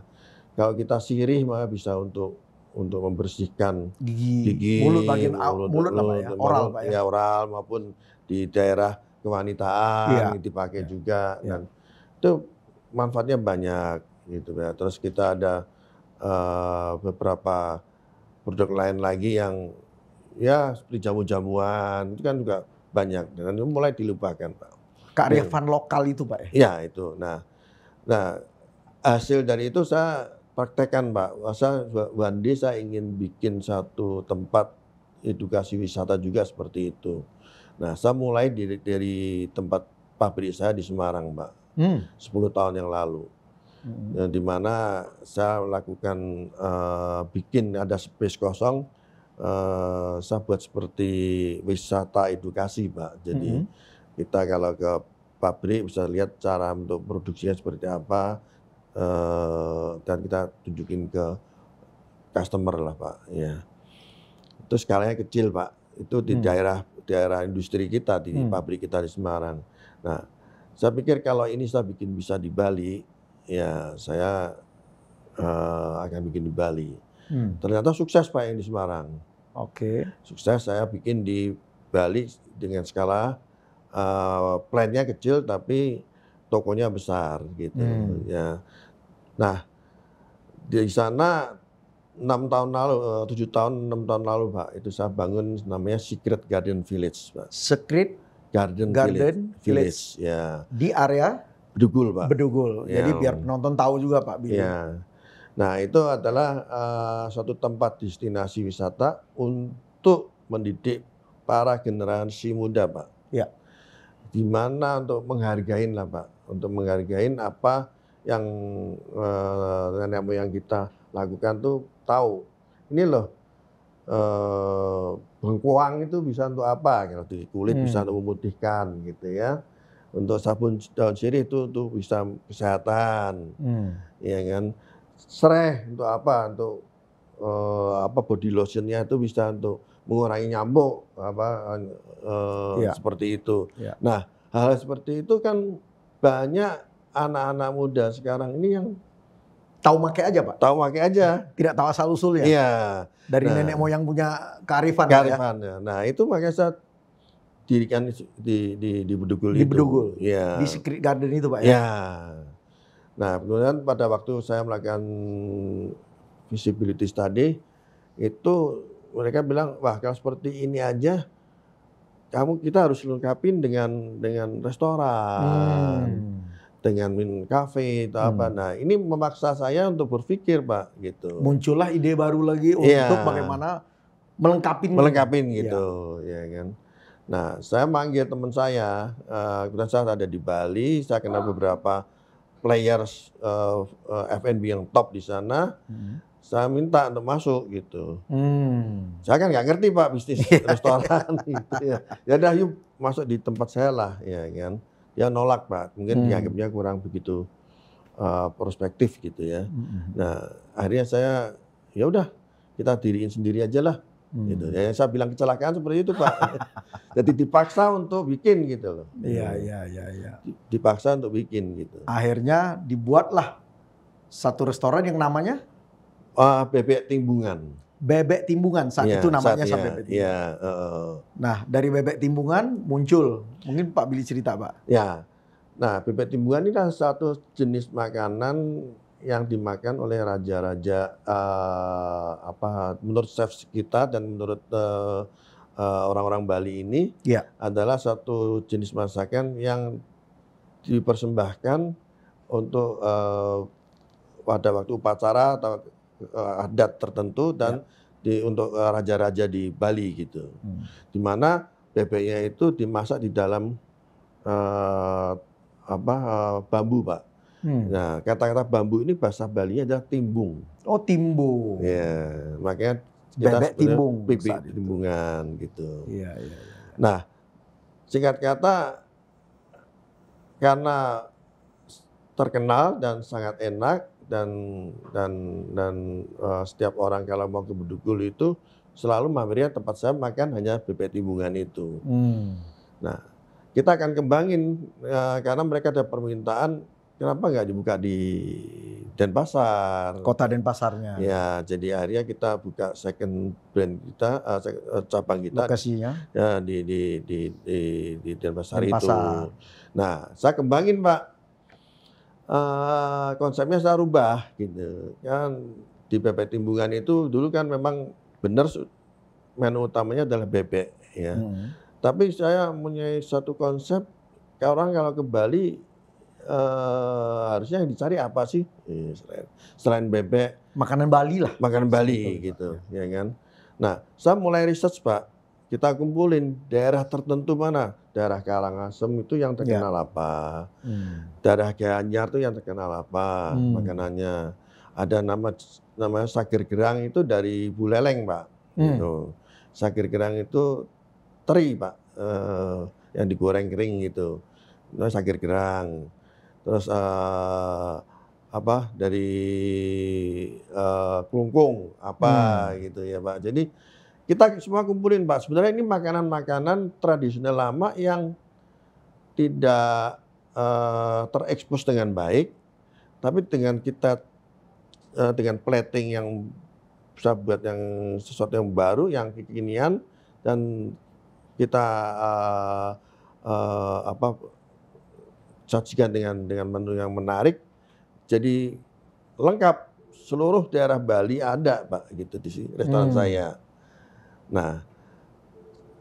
Kalau kita sirih maka bisa untuk membersihkan gigi, mulut bagian mulut lah Pak ya, oral Pak ya. ya oral maupun di daerah kewanitaan Iya. dipakai Iya. juga Iya. dan itu manfaatnya banyak gitu ya. Terus kita ada beberapa produk lain lagi yang ya seperti jamu-jamuan itu kan juga banyak dan itu mulai dilupakan, Pak. Kearifan lokal itu Pak ya. Iya itu. Nah hasil dari itu saya praktekkan, Pak. One day saya ingin bikin satu tempat edukasi wisata juga seperti itu. Nah, saya mulai dari tempat pabrik saya di Semarang, Pak. 10 tahun yang lalu. Di mana saya lakukan bikin ada space kosong, saya buat seperti wisata edukasi, Pak. Jadi kita kalau ke pabrik bisa lihat cara untuk produksinya seperti apa, dan kita tunjukin ke customer lah, Pak. Ya. Itu skalanya kecil, Pak. Itu di daerah industri kita, di pabrik kita di Semarang. Nah, saya pikir kalau ini saya bikin bisa di Bali, ya saya akan bikin di Bali. Ternyata sukses, Pak, yang di Semarang. Oke. Sukses saya bikin di Bali dengan skala plan-nya kecil tapi tokonya besar gitu. Ya. Nah, di sana 6 tahun lalu, 7 tahun, 6 tahun lalu, Pak, itu saya bangun namanya Secret Garden Village, Pak. Secret Garden Village, ya. Di area Bedugul, Pak. Bedugul. Ya. Jadi biar penonton tahu juga, Pak Billy. Ya. Nah, itu adalah suatu tempat destinasi wisata untuk mendidik para generasi muda, Pak. Ya. Di mana untuk menghargain lah, Pak. Untuk menghargain apa yang nenek moyang kita lakukan tuh tahu. Ini loh bengkoang itu bisa untuk apa? Kalau di kulit bisa untuk memutihkan gitu ya. Untuk sabun daun sirih itu bisa kesehatan, ya kan. Serai untuk apa? Untuk body lotionnya itu bisa untuk mengurangi nyamuk seperti itu. Ya. Nah, hal seperti itu kan banyak anak-anak muda sekarang ini yang tahu pakai aja, Pak. Tahu pakai aja. Tidak tahu asal usulnya. Iya. Dari nenek moyang punya kearifan. Ya. Nah, itu makanya saya dirikan di Bedugul itu. Di Bedugul. Ya. Di Secret Garden itu, Pak ya. Ya. Nah, kemudian pada waktu saya melakukan visibility study itu mereka bilang, wah kalau seperti ini aja kita harus lengkapin dengan restoran. Dengan cafe atau apa. Nah, ini memaksa saya untuk berpikir, Pak, gitu. Muncullah ide baru lagi untuk bagaimana melengkapin gitu, ya kan. Nah, saya manggil teman saya, kebetulan saya ada di Bali, saya kenal beberapa players F&B yang top di sana. Saya minta untuk masuk gitu. Saya kan nggak ngerti, Pak, bisnis restoran gitu ya. Ya udah yuk masuk di tempat saya lah, ya kan. Dia nolak, Pak, mungkin dianggapnya kurang begitu prospektif gitu ya. Nah, akhirnya saya ya udah kita diriin sendiri aja lah. Gitu. Ya, saya bilang kecelakaan seperti itu, Pak. Jadi dipaksa untuk bikin gitu loh. Iya. Dipaksa untuk bikin gitu. Akhirnya dibuatlah satu restoran yang namanya Bebek Timbungan. Bebek Timbungan saat itu namanya Bebek Timbungan. Iya. Nah, dari Bebek Timbungan muncul, mungkin Pak Billy cerita, Pak. Ya. Nah, bebek timbungan ini adalah satu jenis makanan yang dimakan oleh raja-raja menurut chef kita dan menurut orang-orang Bali ini adalah satu jenis masakan yang dipersembahkan untuk pada waktu upacara atau adat tertentu dan untuk raja-raja di Bali gitu. Di mana bebeknya itu dimasak di dalam bambu, Pak. Nah, kata-kata bambu ini bahasa Bali adalah timbung. Oh, timbung. Ya, makanya kita bebek timbung. Bebek timbungan gitu. Iya. Nah, singkat kata karena terkenal dan sangat enak dan setiap orang kalau mau ke Bedugul itu selalu mampirnya tempat saya makan hanya bebek timbungan itu. Nah, kita akan kembangin karena mereka ada permintaan, kenapa nggak dibuka di Denpasar? Kota Denpasarnya. Ya, jadi akhirnya kita buka second brand kita, cabang kita. Lokasinya? Ya, di Denpasar itu. Nah, saya kembangin Pak. Konsepnya saya rubah gitu kan. Di bebek timbungan itu dulu kan memang benar menu utamanya adalah bebek ya. Tapi saya punya satu konsep, orang kalau ke Bali harusnya yang dicari apa sih selain bebek? Makanan Bali lah. Makanan Bali gitu, ya kan. Nah, saya mulai research Pak. Kita kumpulin daerah tertentu mana. Daerah Karangasem itu yang terkenal apa. Daerah Gianyar itu yang terkenal apa makanannya. Ada namanya sagir gerang itu dari Buleleng Pak. Gitu. Sagir gerang itu teri Pak. Yang digoreng kering gitu. Nah, sagir gerang. Terus dari kelungkung apa gitu ya Pak. Jadi kita semua kumpulin Pak. Sebenarnya ini makanan-makanan tradisional lama yang tidak terekspos dengan baik, tapi dengan kita dengan plating yang bisa buat yang sesuatu yang baru, yang kekinian, dan kita sajikan dengan menu yang menarik, jadi lengkap seluruh daerah Bali ada Pak gitu di restoran saya. Nah,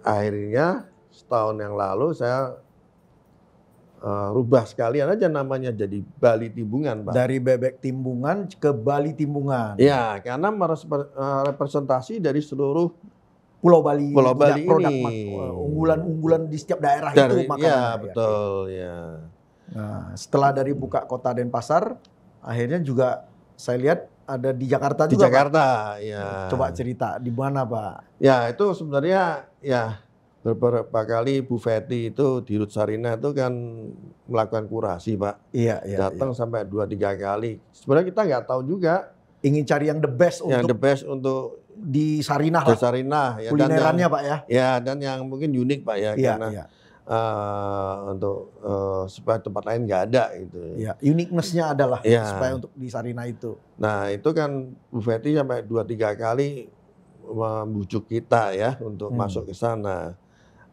akhirnya setahun yang lalu saya rubah sekalian aja namanya jadi Bali Timbungan, Pak. Dari bebek timbungan ke Bali Timbungan. Ya, karena representasi dari seluruh Pulau Bali produk ini. Unggulan-unggulan di setiap daerah itu makanannya. Ya, betul ya. Nah, setelah dari buka kota Denpasar, akhirnya juga saya lihat ada di Jakarta juga. Di Jakarta, Pak. Ya. Coba cerita di mana, Pak? Ya, itu sebenarnya ya beberapa kali Bu Fetty itu di Rut Sarina itu kan melakukan kurasi, Pak. Iya. Datang sampai 2-3 kali. Sebenarnya kita nggak tahu juga. Ingin cari yang the best untuk di Sarinah, Pak. Di Sarinah. Ya, kulinerannya, Pak ya. Ya, dan yang mungkin unik, Pak ya. Iya, karena supaya tempat lain nggak ada gitu. Ya, uniqueness-nya adalah supaya untuk di Sarinah itu. Nah, itu kan Bu Fetty sampai 2-3 kali membujuk kita ya untuk masuk ke sana.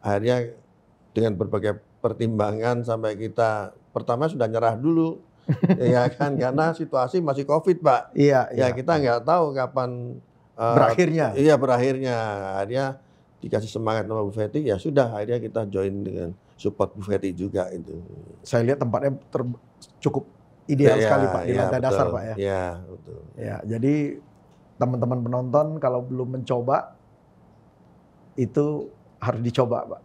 Akhirnya dengan berbagai pertimbangan sampai kita pertama sudah nyerah dulu. Ya kan, karena situasi masih Covid, Pak. Iya. Kita nggak tahu kapan berakhirnya. Iya, berakhirnya. Akhirnya dikasih semangat sama Bu Fetty, ya sudah akhirnya kita join dengan support Bu Fetty juga itu. Saya lihat tempatnya cukup ideal sekali Pak di lantai dasar Pak ya. Iya, betul. Ya, jadi teman-teman penonton kalau belum mencoba itu harus dicoba Pak.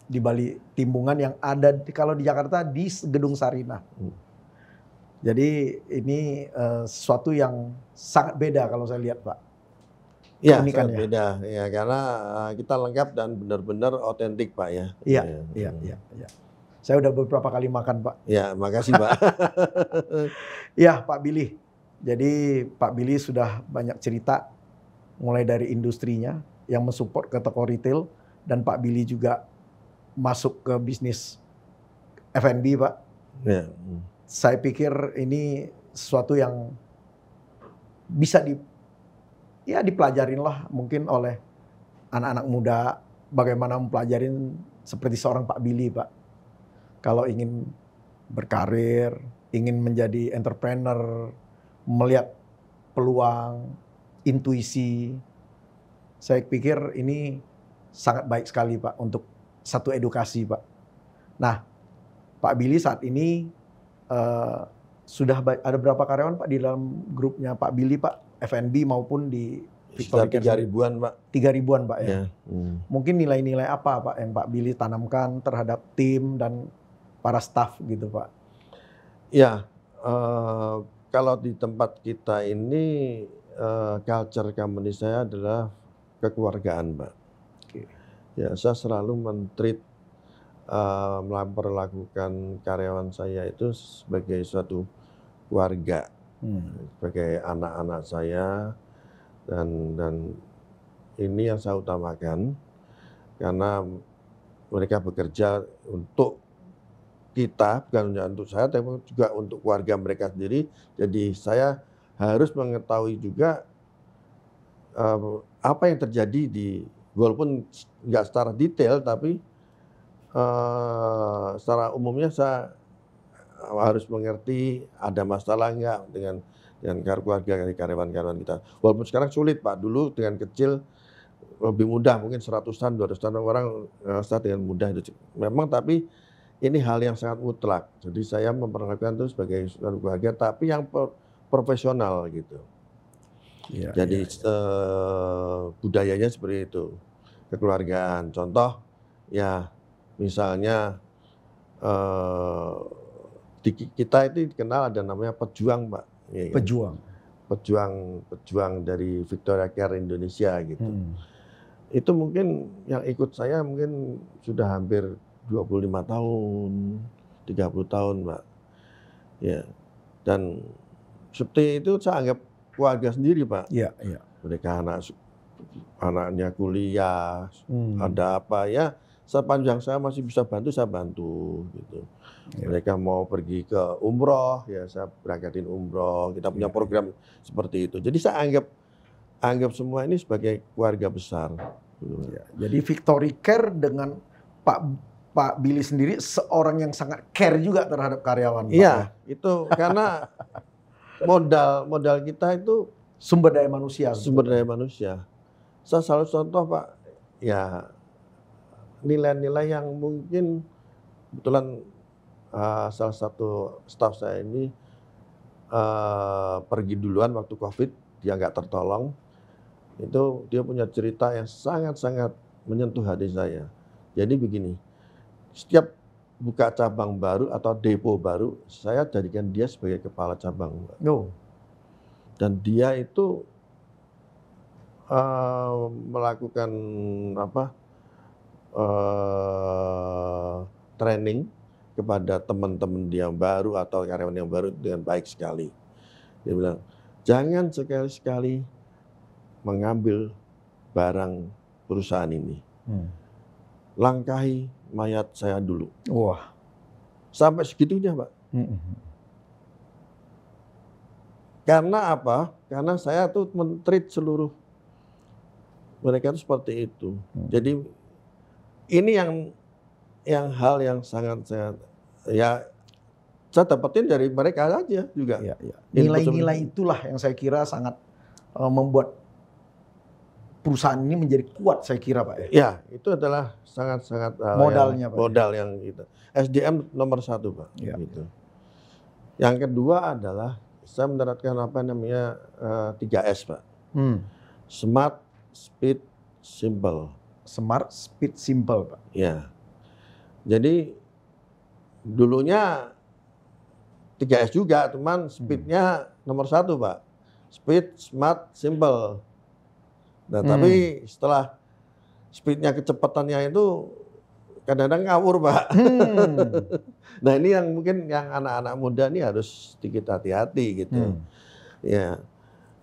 Di Bali Timbungan yang ada kalau di Jakarta di Gedung Sarinah. Jadi ini sesuatu yang sangat beda kalau saya lihat Pak. Ya, sangat beda ya, karena kita lengkap dan benar-benar otentik Pak ya. Iya. Saya udah beberapa kali makan Pak. Ya, makasih Pak. Ya Pak Billy. Jadi Pak Billy sudah banyak cerita mulai dari industrinya yang mensupport ke toko retail dan Pak Billy juga masuk ke bisnis F&B Pak. Ya. Saya pikir ini sesuatu yang bisa dipelajarin lah mungkin oleh anak-anak muda bagaimana mempelajarin seperti seorang Pak Billy Pak. Kalau ingin berkarir, ingin menjadi entrepreneur, melihat peluang, intuisi, saya pikir ini sangat baik sekali Pak untuk satu edukasi Pak. Nah, Pak Billy saat ini sudah ada berapa karyawan Pak di dalam grupnya Pak Billy Pak? F&B maupun di Victoria 3.000-an Pak. 3.000-an Pak ya. Mungkin nilai-nilai apa Pak yang Pak Billy tanamkan terhadap tim dan para staf gitu Pak? Ya, kalau di tempat kita ini culture company saya adalah kekeluargaan Pak. Ya, saya selalu men-treat memperlakukan karyawan saya itu sebagai suatu keluarga, sebagai anak-anak saya, dan ini yang saya utamakan karena mereka bekerja untuk kita, bukan hanya untuk saya, tapi juga untuk keluarga mereka sendiri. Jadi saya harus mengetahui juga apa yang terjadi walaupun nggak secara detail, tapi secara umumnya saya harus mengerti ada masalah nggak dengan keluarga dari karyawan-karyawan kita. Walaupun sekarang sulit Pak, dulu dengan kecil lebih mudah, mungkin 100-an, 200-an orang start dengan mudah itu. Memang tapi ini hal yang sangat mutlak. Jadi saya memperlakukan itu sebagai suatu keluarga, tapi yang profesional gitu. Jadi budayanya seperti itu, kekeluargaan. Contoh ya misalnya kita itu dikenal ada namanya pejuang Pak. Ya, pejuang dari Victoria Care Indonesia gitu. Itu mungkin yang ikut saya mungkin sudah hampir 25 tahun, 30 tahun Pak. Ya. Dan seperti itu saya anggap keluarga sendiri Pak. Mereka anaknya kuliah, ada apa ya, sepanjang saya masih bisa bantu, saya bantu gitu. Mereka mau pergi ke umroh, ya saya berangkatin umroh. Kita punya program seperti itu. Jadi saya anggap semua ini sebagai keluarga besar. Jadi Victoria Care dengan Pak Billy sendiri seorang yang sangat care juga terhadap karyawan. Iya, itu karena modal kita itu sumber daya manusia. Sumber daya manusia. Saya selalu contoh Pak, ya nilai-nilai yang mungkin kebetulan salah satu staf saya ini pergi duluan waktu COVID, dia nggak tertolong. Itu dia punya cerita yang sangat-sangat menyentuh hati saya. Jadi begini, setiap buka cabang baru atau depo baru, saya jadikan dia sebagai kepala cabang. Dan dia itu melakukan training kepada teman-teman dia yang baru atau karyawan yang baru dengan baik sekali. Dia bilang, jangan sekali-sekali mengambil barang perusahaan ini. Langkahi mayat saya dulu. Wah. Sampai segitunya Pak. Karena apa? Karena saya tuh men-treat seluruh mereka itu seperti itu. Jadi ini yang hal yang sangat ya saya dapetin dari mereka aja juga. Nilai-nilai itulah yang saya kira sangat membuat perusahaan ini menjadi kuat, saya kira Pak. Ya, itu adalah sangat-sangat modalnya Pak. Modal yang gitu. SDM nomor 1 Pak. Gitu. Yang kedua adalah saya menerapkan apa namanya 3S Pak. Smart, Speed, Simple. Smart, Speed, Simple Pak. Ya. Jadi dulunya 3S juga, cuman speednya nomor 1 Pak. Speed, Smart, Simple. Nah tapi setelah speednya kecepatannya itu kadang-kadang ngawur Pak. Nah ini yang mungkin yang anak-anak muda ini harus sedikit hati-hati gitu. Ya,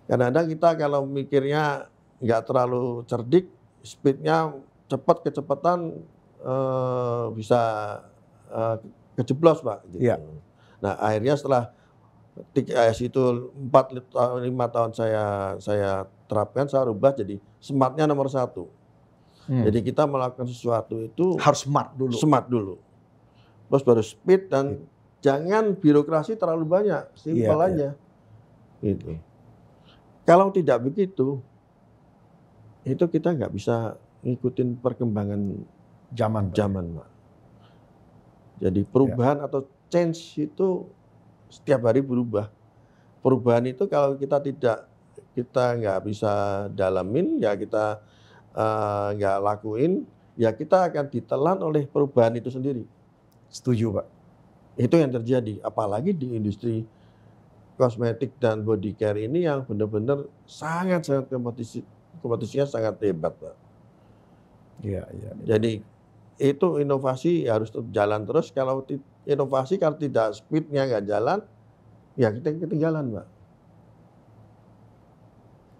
kadang-kadang kita kalau mikirnya nggak terlalu cerdik, speednya cepat kecepatan bisa kejeblos Pak. Gitu. Nah akhirnya setelah 3S itu 4-5 tahun saya terapkan, saya rubah jadi smartnya nomor 1. Jadi kita melakukan sesuatu itu harus smart dulu. Smart dulu. Terus baru speed dan jangan birokrasi terlalu banyak, simpel aja. Gitu. Kalau tidak begitu, itu kita nggak bisa ngikutin perkembangan zaman Pak. Jadi perubahan atau change itu setiap hari berubah. Perubahan itu kalau kita nggak bisa dalamin, ya kita nggak lakuin, ya kita akan ditelan oleh perubahan itu sendiri. Setuju Pak. Itu yang terjadi, apalagi di industri kosmetik dan body care ini yang benar-benar sangat kompetisinya sangat hebat Pak. Iya. Jadi itu inovasi harus tetap jalan terus. Kalau inovasi kalau tidak speednya nggak jalan, ya kita ketinggalan, Pak.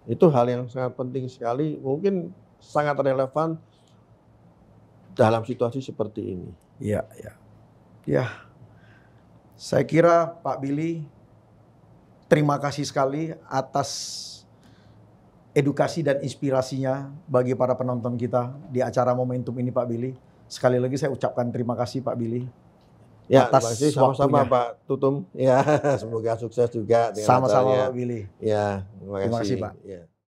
Itu hal yang sangat penting sekali, mungkin sangat relevan dalam situasi seperti ini. Iya, ya. Ya, saya kira Pak Billy, terima kasih sekali atas edukasi dan inspirasinya bagi para penonton kita di acara Momentum ini, Pak Billy. Sekali lagi saya ucapkan terima kasih Pak Billy. Ya, atas terima kasih sama-sama waktunya. Pak Tutum. Ya, semoga sukses juga dengan Sama-sama acaranya. Pak Billy. Ya, terima Terima kasih. kasih, Pak. Ya.